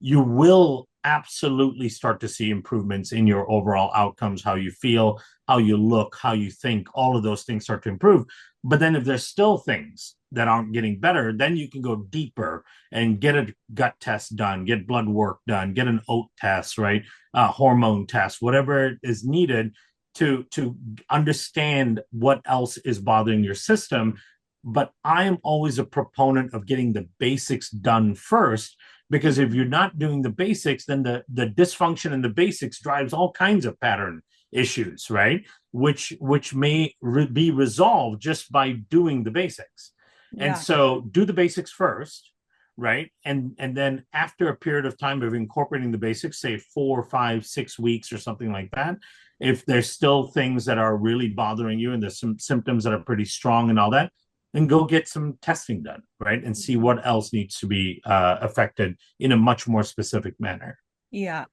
[SPEAKER 2] you will absolutely start to see improvements in your overall outcomes, how you feel, how you look, how you think, all of those things start to improve. But then if there's still things that aren't getting better, then you can go deeper and get a gut test done, get blood work done, get an oat test, right? Hormone test, whatever is needed to understand what else is bothering your system. But I am always a proponent of getting the basics done first, because if you're not doing the basics, then the dysfunction in the basics drives all kinds of pattern issues, right? Which may be resolved just by doing the basics. Yeah. And so do the basics first, right? And then after a period of time of incorporating the basics, say 4, 5, 6 weeks or something like that, if there's still things that are really bothering you and there's some symptoms that are pretty strong and all that, then go get some testing done, right? And see what else needs to be affected in a much more specific manner.
[SPEAKER 1] Yeah.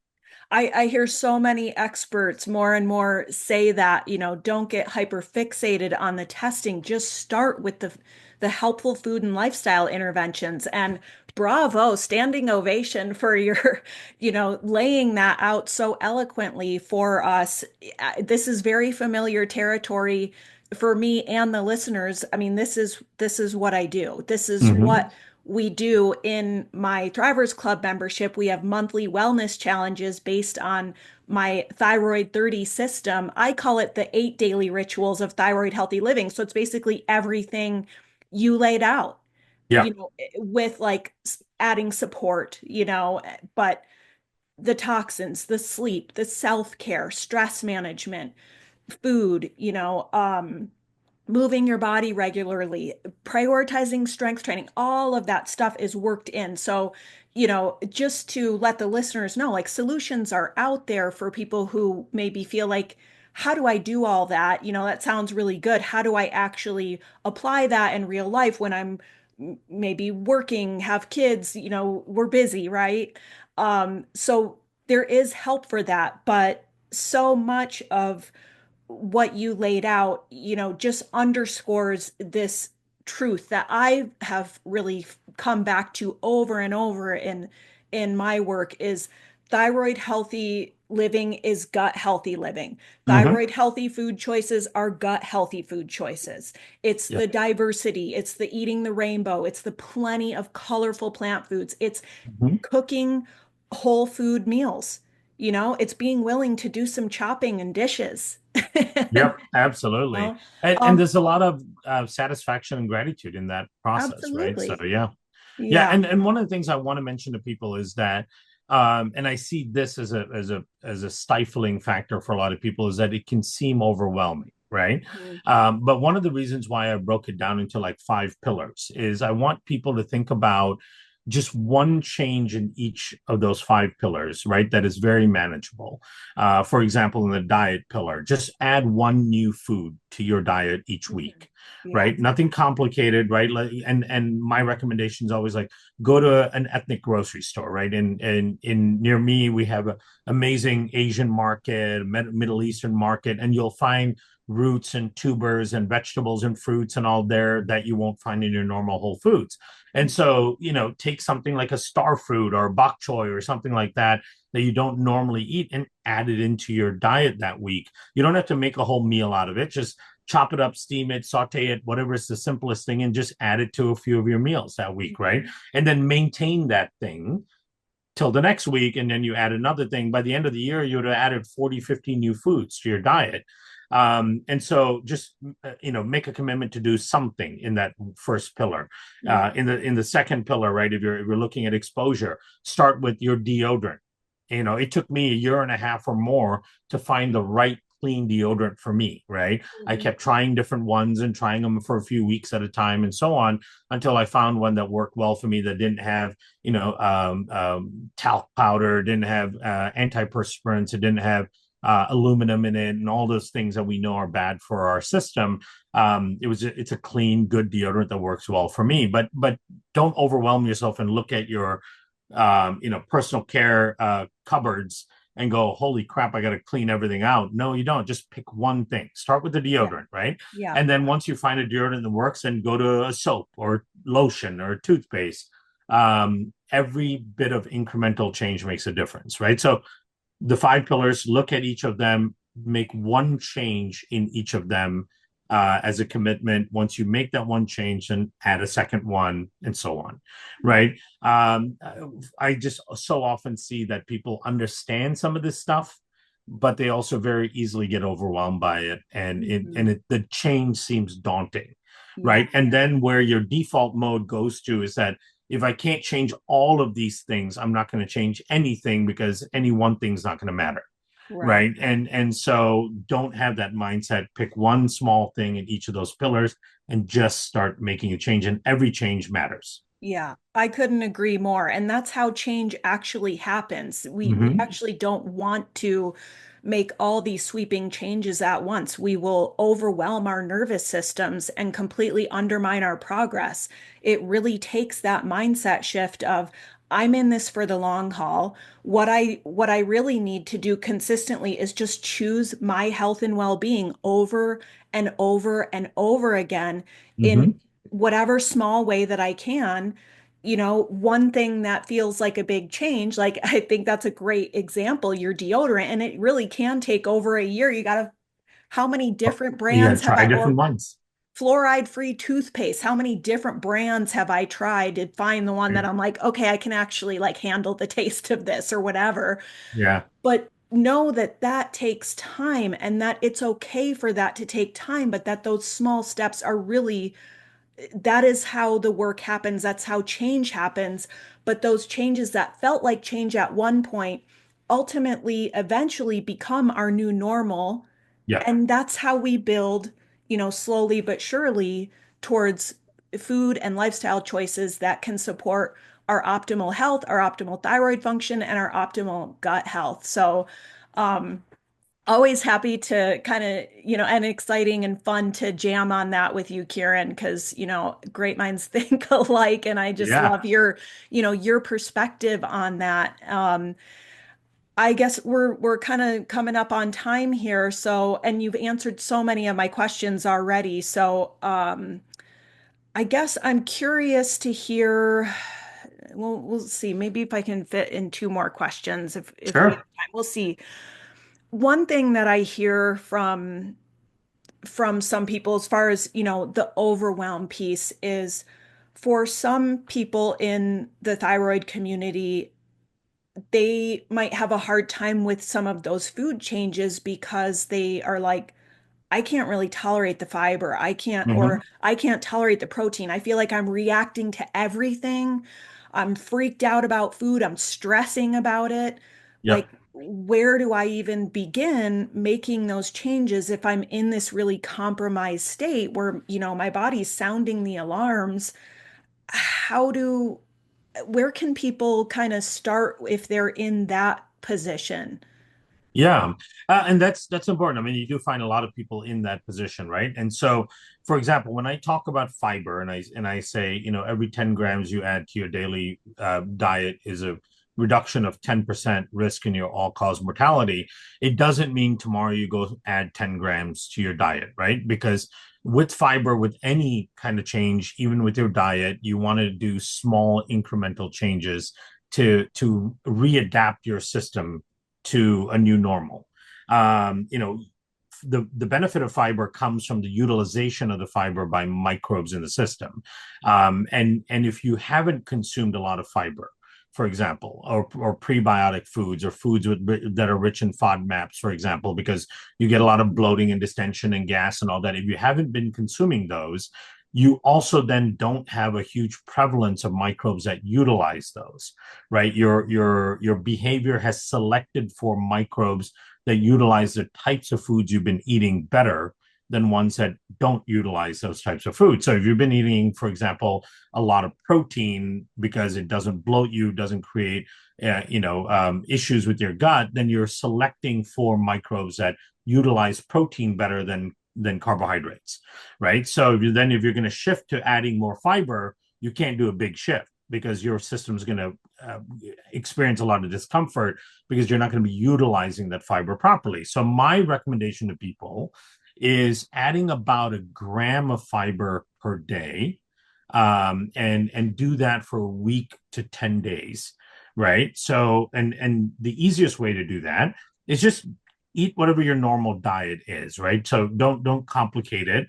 [SPEAKER 1] I hear so many experts more and more say that, don't get hyper fixated on the testing. Just start with the helpful food and lifestyle interventions. And bravo, standing ovation for your, laying that out so eloquently for us. This is very familiar territory for me and the listeners. I mean, this is what I do. This is what we do in my Thrivers Club membership. We have monthly wellness challenges based on my Thyroid 30 system. I call it the 8 daily rituals of thyroid healthy living. So it's basically everything you laid out,
[SPEAKER 2] Yeah.
[SPEAKER 1] With like adding support, but the toxins, the sleep, the self-care, stress management, food, moving your body regularly, prioritizing strength training, all of that stuff is worked in. So, just to let the listeners know, like solutions are out there for people who maybe feel like, how do I do all that? That sounds really good. How do I actually apply that in real life when I'm maybe working, have kids, we're busy, right? So there is help for that, but so much of what you laid out, just underscores this truth that I have really come back to over and over in my work is thyroid healthy living is gut healthy living.
[SPEAKER 2] Hmm.
[SPEAKER 1] Thyroid healthy food choices are gut healthy food choices. It's
[SPEAKER 2] Yep.
[SPEAKER 1] the diversity, it's the eating the rainbow, it's the plenty of colorful plant foods. It's
[SPEAKER 2] Hmm.
[SPEAKER 1] cooking whole food meals. It's being willing to do some chopping and dishes.
[SPEAKER 2] Yep, absolutely.
[SPEAKER 1] Well,
[SPEAKER 2] And there's a lot of satisfaction and gratitude in that process, right? So
[SPEAKER 1] absolutely.
[SPEAKER 2] yeah. Yeah,
[SPEAKER 1] Yeah.
[SPEAKER 2] and one of the things I want to mention to people is that, and I see this as a stifling factor for a lot of people, is that it can seem overwhelming, right?
[SPEAKER 1] Mhm.
[SPEAKER 2] But one of the reasons why I broke it down into like 5 pillars is I want people to think about just one change in each of those 5 pillars, right? That is very manageable. For example, in the diet pillar, just add one new food to your diet each
[SPEAKER 1] Mhm.
[SPEAKER 2] week,
[SPEAKER 1] Yeah.
[SPEAKER 2] right? Nothing complicated, right? And my recommendation is always like go to an ethnic grocery store, right? In near me, we have an amazing Asian market, Middle Eastern market, and you'll find roots and tubers and vegetables and fruits and all there that you won't find in your normal Whole Foods. And so, take something like a star fruit or bok choy or something like that that you don't normally eat and add it into your diet that week. You don't have to make a whole meal out of it. Just chop it up, steam it, saute it, whatever is the simplest thing, and just add it to a few of your meals that week, right?
[SPEAKER 1] Mhm.
[SPEAKER 2] And then maintain that thing till the next week. And then you add another thing. By the end of the year, you would have added 40, 50 new foods to your diet. And so just make a commitment to do something in that first pillar.
[SPEAKER 1] Yeah.
[SPEAKER 2] In the second pillar, right? If you're looking at exposure, start with your deodorant. It took me a year and a half or more to find the right clean deodorant for me, right? I
[SPEAKER 1] Mhm.
[SPEAKER 2] kept trying different ones and trying them for a few weeks at a time and so on until I found one that worked well for me that didn't have, talc powder, didn't have antiperspirants, it didn't have aluminum in it, and all those things that we know are bad for our system. It's a clean, good deodorant that works well for me. But don't overwhelm yourself and look at your personal care cupboards and go, holy crap, I got to clean everything out. No, you don't. Just pick one thing. Start with the
[SPEAKER 1] Yeah.
[SPEAKER 2] deodorant, right?
[SPEAKER 1] Yeah.
[SPEAKER 2] And then once you find a deodorant that works, then go to a soap or lotion or toothpaste. Every bit of incremental change makes a difference, right? So the 5 pillars, look at each of them, make one change in each of them as a commitment. Once you make that one change, then add a second one, and so on,
[SPEAKER 1] Yeah.
[SPEAKER 2] right? I just so often see that people understand some of this stuff, but they also very easily get overwhelmed by it, and
[SPEAKER 1] Mhm.
[SPEAKER 2] the change seems daunting,
[SPEAKER 1] Yeah.
[SPEAKER 2] right? And then where your default mode goes to is that if I can't change all of these things, I'm not going to change anything because any one thing's not going to matter.
[SPEAKER 1] Right.
[SPEAKER 2] Right. And so don't have that mindset. Pick one small thing in each of those pillars and just start making a change. And every change matters.
[SPEAKER 1] Yeah, I couldn't agree more. And that's how change actually happens. We
[SPEAKER 2] Mm-hmm.
[SPEAKER 1] actually don't want to make all these sweeping changes at once. We will overwhelm our nervous systems and completely undermine our progress. It really takes that mindset shift of I'm in this for the long haul. What I really need to do consistently is just choose my health and well-being over and over and over again in
[SPEAKER 2] Mm-hmm.
[SPEAKER 1] whatever small way that I can. One thing that feels like a big change, like I think that's a great example, your deodorant, and it really can take over a year. How many different
[SPEAKER 2] You got to
[SPEAKER 1] brands have
[SPEAKER 2] try
[SPEAKER 1] I,
[SPEAKER 2] different
[SPEAKER 1] or
[SPEAKER 2] ones.
[SPEAKER 1] fluoride-free toothpaste, how many different brands have I tried to find the one that I'm like, okay, I can actually like handle the taste of this or whatever.
[SPEAKER 2] Yeah.
[SPEAKER 1] But know that that takes time and that it's okay for that to take time, but that those small steps are really that is how the work happens. That's how change happens. But those changes that felt like change at one point ultimately eventually become our new normal.
[SPEAKER 2] Yeah.
[SPEAKER 1] And that's how we build, slowly but surely towards food and lifestyle choices that can support our optimal health, our optimal thyroid function, and our optimal gut health. So, um, always happy to kind of, and exciting and fun to jam on that with you, Kieran, because, great minds think alike. And I just
[SPEAKER 2] Yeah,
[SPEAKER 1] love your perspective on that. I guess we're kind of coming up on time here. So, and you've answered so many of my questions already. So, I guess I'm curious to hear. Well, we'll see. Maybe if I can fit in two more questions, if we have
[SPEAKER 2] sure.
[SPEAKER 1] time, we'll see. One thing that I hear from some people as far as, the overwhelm piece is for some people in the thyroid community, they might have a hard time with some of those food changes because they are like, I can't really tolerate the fiber.
[SPEAKER 2] Hmm.
[SPEAKER 1] I can't tolerate the protein. I feel like I'm reacting to everything. I'm freaked out about food. I'm stressing about it.
[SPEAKER 2] Yep.
[SPEAKER 1] Like, where do I even begin making those changes if I'm in this really compromised state where, my body's sounding the alarms? How do, where can people kind of start if they're in that position?
[SPEAKER 2] Yeah, and that's important. I mean, you do find a lot of people in that position, right? And so, for example, when I talk about fiber, and I say, every 10 grams you add to your daily diet is a reduction of 10% risk in your all-cause mortality. It doesn't mean tomorrow you go add 10 grams to your diet, right? Because with fiber, with any kind of change, even with your diet, you want to do small incremental changes to readapt your system to a new normal. The benefit of fiber comes from the utilization of the fiber by microbes in the system. And if you haven't consumed a lot of fiber, for example, or prebiotic foods or foods that are rich in FODMAPs, for example, because you get a lot of bloating and distension and gas and all that. If you haven't been consuming those, you also then don't have a huge prevalence of microbes that utilize those, right? Your behavior has selected for microbes that utilize the types of foods you've been eating better than ones that don't utilize those types of food. So if you've been eating, for example, a lot of protein because it doesn't bloat you, doesn't create issues with your gut, then you're selecting for microbes that utilize protein better than carbohydrates, right? So if you're going to shift to adding more fiber, you can't do a big shift because your system is going to experience a lot of discomfort because you're not going to be utilizing that fiber properly. So my recommendation to people is adding about a gram of fiber per day, and do that for a week to 10 days, right? So and the easiest way to do that is just eat whatever your normal diet is, right? So don't complicate it.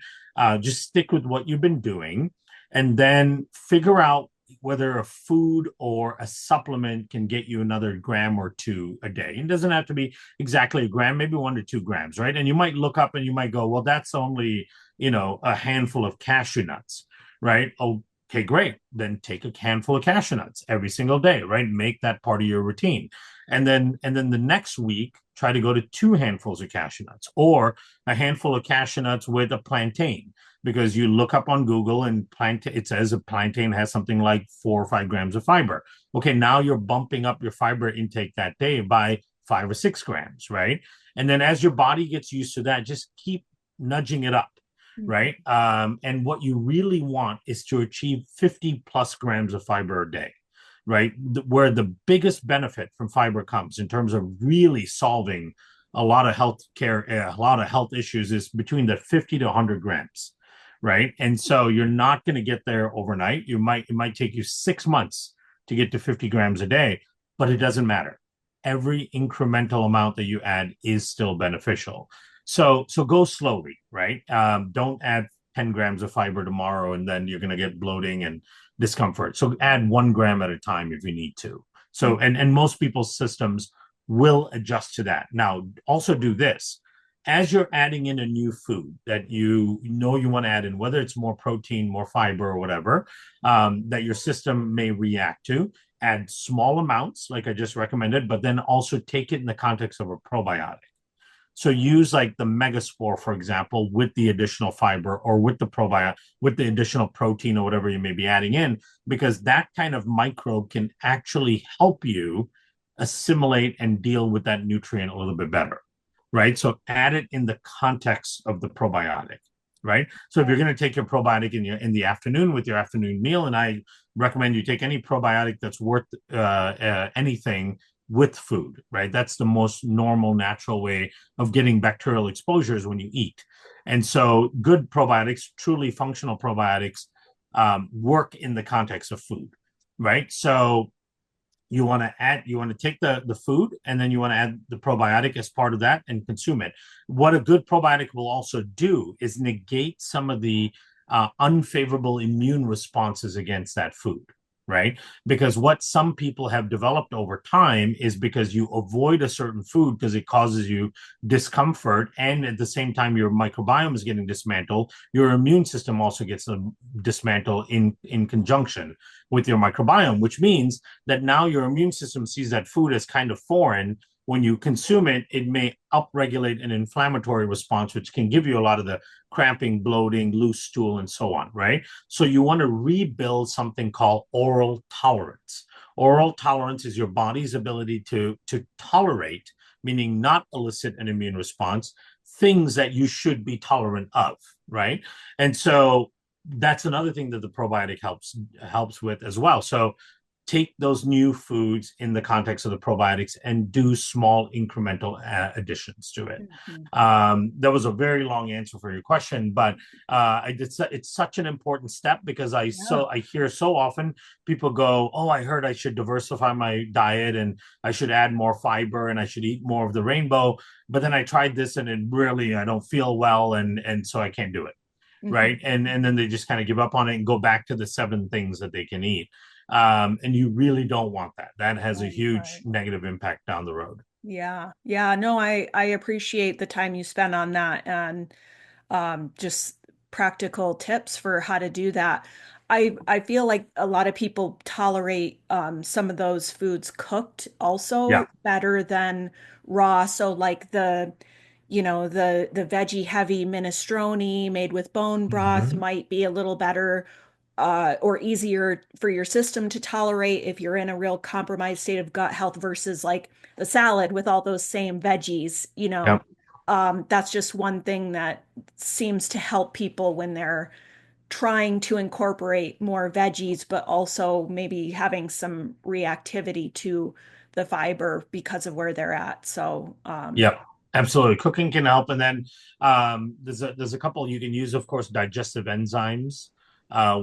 [SPEAKER 2] Just stick with what you've been doing, and then figure out whether a food or a supplement can get you another gram or two a day. It doesn't have to be exactly a gram, maybe 1 to 2 grams, right? And you might look up and you might go, well, that's only, a handful of cashew nuts, right? Okay, great. Then take a handful of cashew nuts every single day, right? Make that part of your routine. And then the next week, try to go to 2 handfuls of cashew nuts or a handful of cashew nuts with a plantain, because you look up on Google and it says a plantain has something like 4 or 5 grams of fiber. Okay, now you're bumping up your fiber intake that day by 5 or 6 grams, right? And then as your body gets used to that, just keep nudging it up, right? And what you really want is to achieve 50 plus grams of fiber a day, right? Where the biggest benefit from fiber comes in terms of really solving a lot of a lot of health issues is between the 50 to 100 grams, right? And so you're not going to get there overnight. It might take you 6 months to get to 50 grams a day, but it doesn't matter. Every incremental amount that you add is still beneficial. So go slowly, right? Don't add 10 grams of fiber tomorrow and then you're going to get bloating and discomfort. So add 1 gram at a time if you need to. So and most people's systems will adjust to that. Now, also do this as you're adding in a new food that you want to add in, whether it's more protein, more fiber, or whatever, that your system may react to. Add small amounts, like I just recommended, but then also take it in the context of a probiotic. So use like the megaspore, for example, with the additional fiber or with the probiotic, with the additional protein or whatever you may be adding in, because that kind of microbe can actually help you assimilate and deal with that nutrient a little bit better, right? So add it in the context of the probiotic, right? So if you're going to take your probiotic in the afternoon with your afternoon meal, and I recommend you take any probiotic that's worth anything with food, right? That's the most normal, natural way of getting bacterial exposures when you eat. And so good probiotics, truly functional probiotics, work in the context of food, right? So you want to take the food, and then you want to add the probiotic as part of that and consume it. What a good probiotic will also do is negate some of the unfavorable immune responses against that food, right? Because what some people have developed over time is because you avoid a certain food because it causes you discomfort, and at the same time your microbiome is getting dismantled, your immune system also gets dismantled in conjunction with your microbiome, which means that now your immune system sees that food as kind of foreign. When you consume it, it may upregulate an inflammatory response, which can give you a lot of the cramping, bloating, loose stool, and so on, right? So you want to rebuild something called oral tolerance. Oral tolerance is your body's ability to tolerate, meaning not elicit an immune response, things that you should be tolerant of, right? And so that's another thing that the probiotic helps with as well. So take those new foods in the context of the probiotics and do small incremental additions to it. That was a very long answer for your question, but it's such an important step because I hear so often people go, oh, I heard I should diversify my diet and I should add more fiber and I should eat more of the rainbow. But then I tried this and I don't feel well. And so I can't do it. Right. And then they just kind of give up on it and go back to the 7 things that they can eat. And you really don't want that. That has a huge negative impact down the road.
[SPEAKER 1] Yeah. Yeah. No, I appreciate the time you spent on that and just practical tips for how to do that. I feel like a lot of people tolerate some of those foods cooked
[SPEAKER 2] Yeah.
[SPEAKER 1] also better than raw. So like the veggie heavy minestrone made with bone broth
[SPEAKER 2] Mm-hmm.
[SPEAKER 1] might be a little better or easier for your system to tolerate if you're in a real compromised state of gut health versus like the salad with all those same veggies,
[SPEAKER 2] Yep.
[SPEAKER 1] that's just one thing that seems to help people when they're trying to incorporate more veggies, but also maybe having some reactivity to the fiber because of where they're at. So,
[SPEAKER 2] Yep. Absolutely. Cooking can help. And then there's a couple you can use, of course, digestive enzymes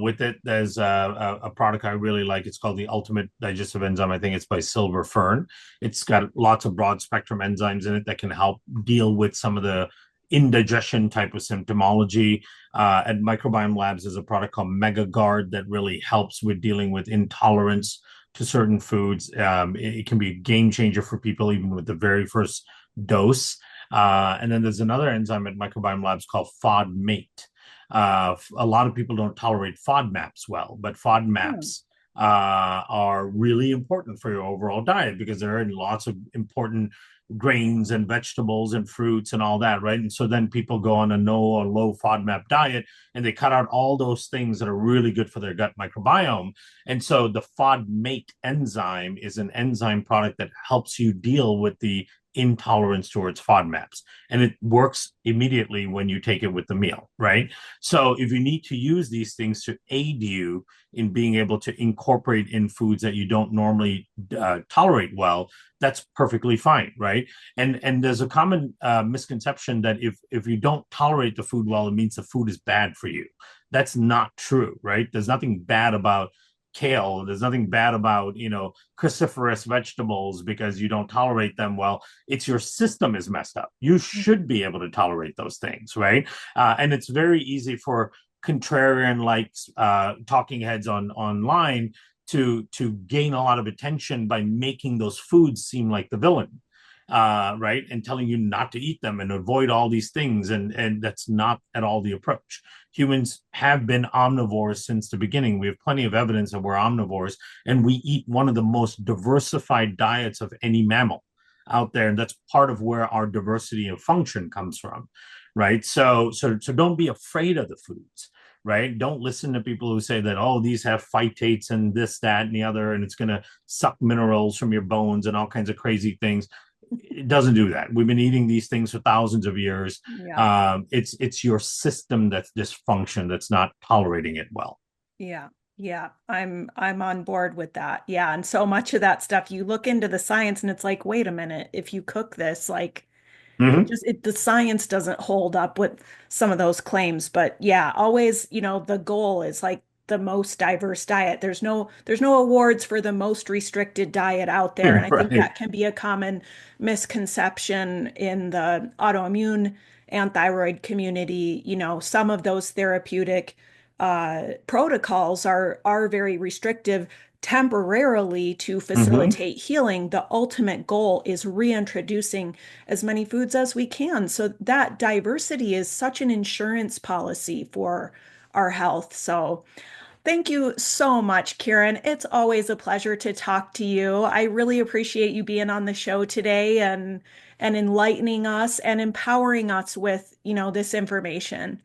[SPEAKER 2] with it. There's a product I really like. It's called the Ultimate Digestive Enzyme. I think it's by Silver Fern. It's got lots of broad spectrum enzymes in it that can help deal with some of the indigestion type of symptomology. At Microbiome Labs, there's a product called MegaGuard that really helps with dealing with intolerance to certain foods. It can be a game changer for people, even with the very first dose. And then there's another enzyme at Microbiome Labs called FODMAPE. A lot of people don't tolerate FODMAPs well, but FODMAPs are really important for your overall diet because they're in lots of important grains and vegetables and fruits and all that, right? And so then people go on a no or low FODMAP diet and they cut out all those things that are really good for their gut microbiome. And so the FODMAPE enzyme is an enzyme product that helps you deal with the intolerance towards FODMAPs. And it works immediately when you take it with the meal, right? So if you need to use these things to aid you in being able to incorporate in foods that you don't normally tolerate well, that's perfectly fine, right? And there's a common misconception that if you don't tolerate the food well, it means the food is bad for you. That's not true, right? There's nothing bad about kale. There's nothing bad about, cruciferous vegetables because you don't tolerate them well. It's your system is messed up. You should be able to tolerate those things, right? And it's very easy for contrarian like talking heads online to gain a lot of attention by making those foods seem like the villain, right? And telling you not to eat them and avoid all these things. And that's not at all the approach. Humans have been omnivores since the beginning. We have plenty of evidence that we're omnivores, and we eat one of the most diversified diets of any mammal. out there, and that's part of where our diversity of function comes from, right? So don't be afraid of the foods, right? Don't listen to people who say that, oh, these have phytates and this, that, and the other, and it's going to suck minerals from your bones and all kinds of crazy things. It doesn't do that. We've been eating these things for thousands of years.
[SPEAKER 1] Yeah.
[SPEAKER 2] It's your system that's dysfunction, that's not tolerating it well.
[SPEAKER 1] Yeah. Yeah. I'm on board with that. Yeah. And so much of that stuff, you look into the science and it's like, wait a minute, if you cook this, like
[SPEAKER 2] Mm-hmm.
[SPEAKER 1] the science doesn't hold up with some of those claims. But yeah, always, the goal is like the most diverse diet. There's no awards for the most restricted diet out there. And I think
[SPEAKER 2] Right.
[SPEAKER 1] that can be a common misconception in the autoimmune and thyroid community. Some of those therapeutic protocols are very restrictive temporarily to
[SPEAKER 2] Mm-hmm.
[SPEAKER 1] facilitate healing. The ultimate goal is reintroducing as many foods as we can. So that diversity is such an insurance policy for our health. So thank you so much, Kieran. It's always a pleasure to talk to you. I really appreciate you being on the show today and enlightening us and empowering us with, this information.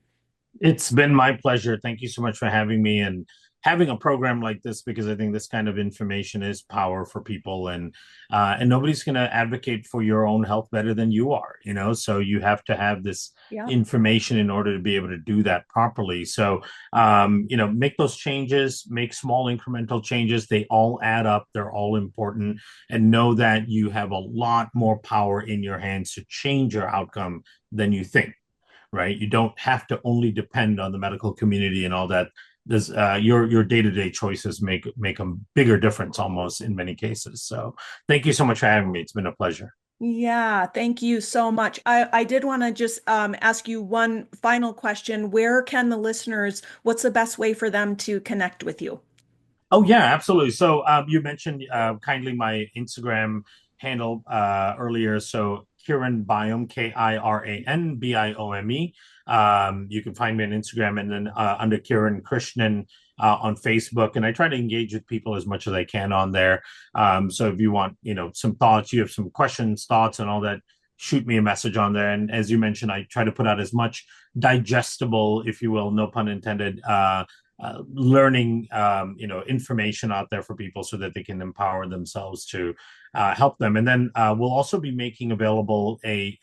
[SPEAKER 2] It's been my pleasure. Thank you so much for having me and having a program like this, because I think this kind of information is power for people, and nobody's going to advocate for your own health better than you are, so you have to have this
[SPEAKER 1] Yeah.
[SPEAKER 2] information in order to be able to do that properly. So make those changes, make small incremental changes. They all add up, they're all important, and know that you have a lot more power in your hands to change your outcome than you think, right? You don't have to only depend on the medical community and all that. There's your day-to-day choices make a bigger difference almost in many cases. So thank you so much for having me. It's been a pleasure.
[SPEAKER 1] Yeah, thank you so much. I did want to just ask you one final question. Where can the listeners, what's the best way for them to connect with you?
[SPEAKER 2] Oh yeah, absolutely. So you mentioned kindly my Instagram handle earlier. So Kiran Biome, KiranBiome. You can find me on Instagram, and then under Kiran Krishnan on Facebook. And I try to engage with people as much as I can on there. So if you want, some thoughts, you have some questions, thoughts, and all that, shoot me a message on there. And as you mentioned, I try to put out as much digestible, if you will, no pun intended, learning information out there for people so that they can empower themselves to help them. And then we'll also be making available a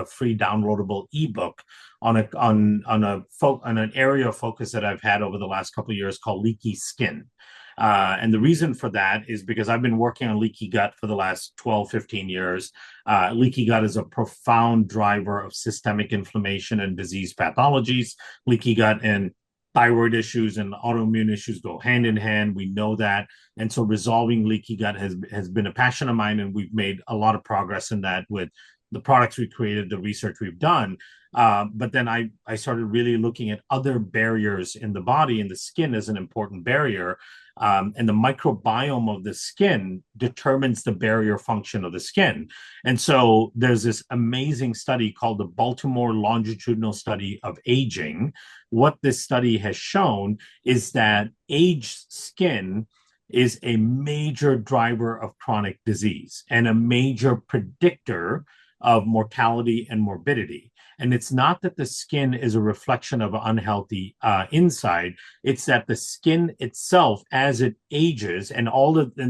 [SPEAKER 2] free downloadable ebook on an area of focus that I've had over the last couple of years called Leaky Skin. And the reason for that is because I've been working on leaky gut for the last 12, 15 years. Leaky gut is a profound driver of systemic inflammation and disease pathologies. Leaky gut and thyroid issues and autoimmune issues go hand in hand. We know that. And so resolving leaky gut has been a passion of mine, and we've made a lot of progress in that with the products we created, the research we've done. But then I started really looking at other barriers in the body, and the skin is an important barrier. And the microbiome of the skin determines the barrier function of the skin. And so there's this amazing study called the Baltimore Longitudinal Study of Aging. What this study has shown is that aged skin is a major driver of chronic disease and a major predictor of mortality and morbidity. And it's not that the skin is a reflection of an unhealthy inside. It's that the skin itself, as it ages, and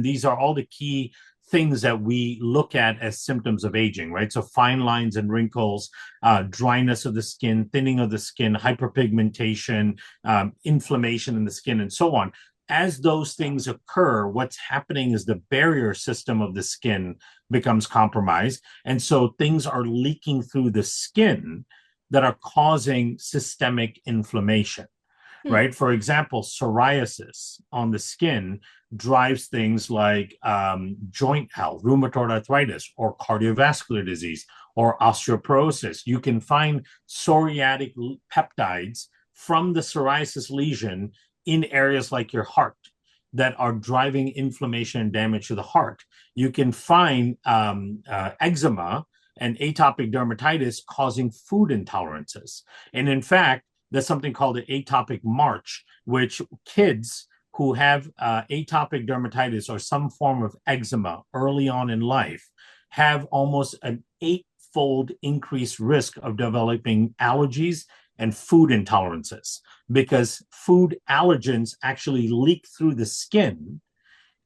[SPEAKER 2] these are all the key things that we look at as symptoms of aging, right? So fine lines and wrinkles, dryness of the skin, thinning of the skin, hyperpigmentation, inflammation in the skin, and so on. As those things occur, what's happening is the barrier system of the skin becomes compromised. And so things are leaking through the skin that are causing systemic inflammation,
[SPEAKER 1] Hmm.
[SPEAKER 2] right? For example, psoriasis on the skin drives things like joint health, rheumatoid arthritis, or cardiovascular disease, or osteoporosis. You can find psoriatic peptides from the psoriasis lesion in areas like your heart that are driving inflammation and damage to the heart. You can find eczema and atopic dermatitis causing food intolerances. And in fact, there's something called an atopic march, which kids who have atopic dermatitis or some form of eczema early on in life have almost an eightfold increased risk of developing allergies and food intolerances, because food allergens actually leak through the skin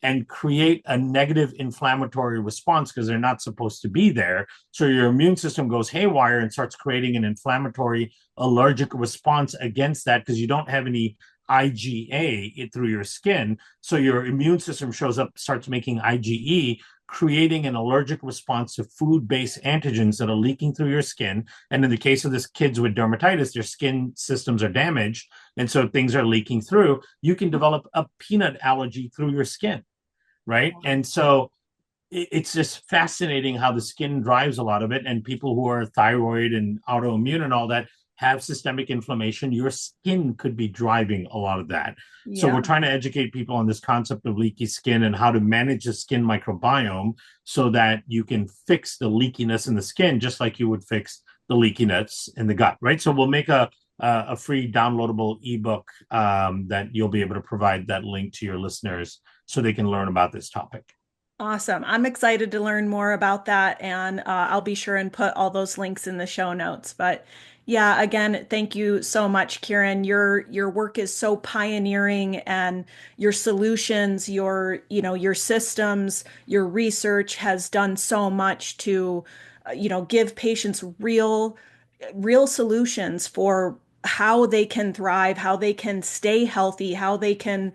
[SPEAKER 2] and create a negative inflammatory response because they're not supposed to be there. So your immune system goes haywire and starts creating an inflammatory allergic response against that because you don't have any IgA through your skin. So your immune system shows up, starts making IgE, creating an allergic response to food-based antigens that are leaking through your skin. And in the case of this kids with dermatitis, their skin systems are damaged, and so things are leaking through. You can develop a peanut allergy through your skin, right? And so it's just fascinating how the skin drives a lot of it. And people who are thyroid and autoimmune and all that have systemic inflammation. Your skin could be driving a lot of that. Yeah. So we're trying to educate people on this concept of leaky skin and how to manage the skin microbiome so that you can fix the leakiness in the skin, just like you would fix the leakiness in the gut, right? So we'll make a free downloadable ebook that you'll be able to provide that link to your listeners so they can learn about this topic.
[SPEAKER 1] Awesome. I'm excited to learn more about that, and I'll be sure and put all those links in the show notes. But yeah, again, thank you so much, Kieran. Your work is so pioneering, and your solutions, your systems, your research has done so much to, give patients real solutions for how they can thrive, how they can stay healthy, how they can,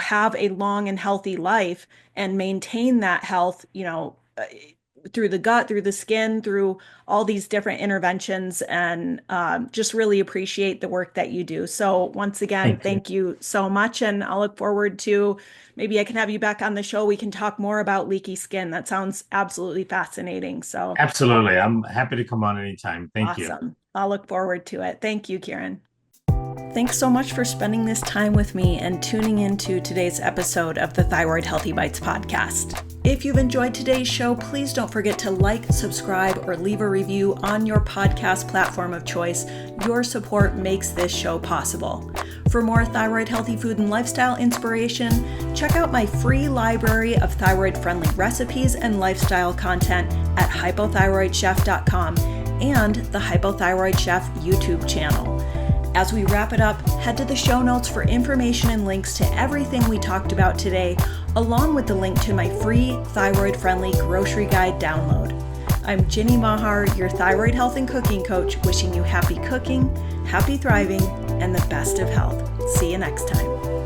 [SPEAKER 1] have a long and healthy life and maintain that health, through the gut, through the skin, through all these different interventions, and just really appreciate the work that you do. So once again, thank you so much. And I'll look forward to, maybe I can have you back on the show. We can talk more about leaky skin. That sounds absolutely fascinating. So
[SPEAKER 2] absolutely. I'm happy to come on anytime. Thank you.
[SPEAKER 1] Awesome. I'll look forward to it. Thank you, Kieran. Thanks so much for spending this time with me and tuning into today's episode of the Thyroid-Healthy Bites podcast. If you've enjoyed today's show, please don't forget to like, subscribe, or leave a review on your podcast platform of choice. Your support makes this show possible. For more thyroid healthy food and lifestyle inspiration, check out my free library of thyroid-friendly recipes and lifestyle content at hypothyroidchef.com and the Hypothyroid Chef YouTube channel. As we wrap it up, head to the show notes for information and links to everything we talked about today, along with the link to my free thyroid-friendly grocery guide download. I'm Ginny Mahar, your thyroid health and cooking coach, wishing you happy cooking, happy thriving, and the best of health. See you next time.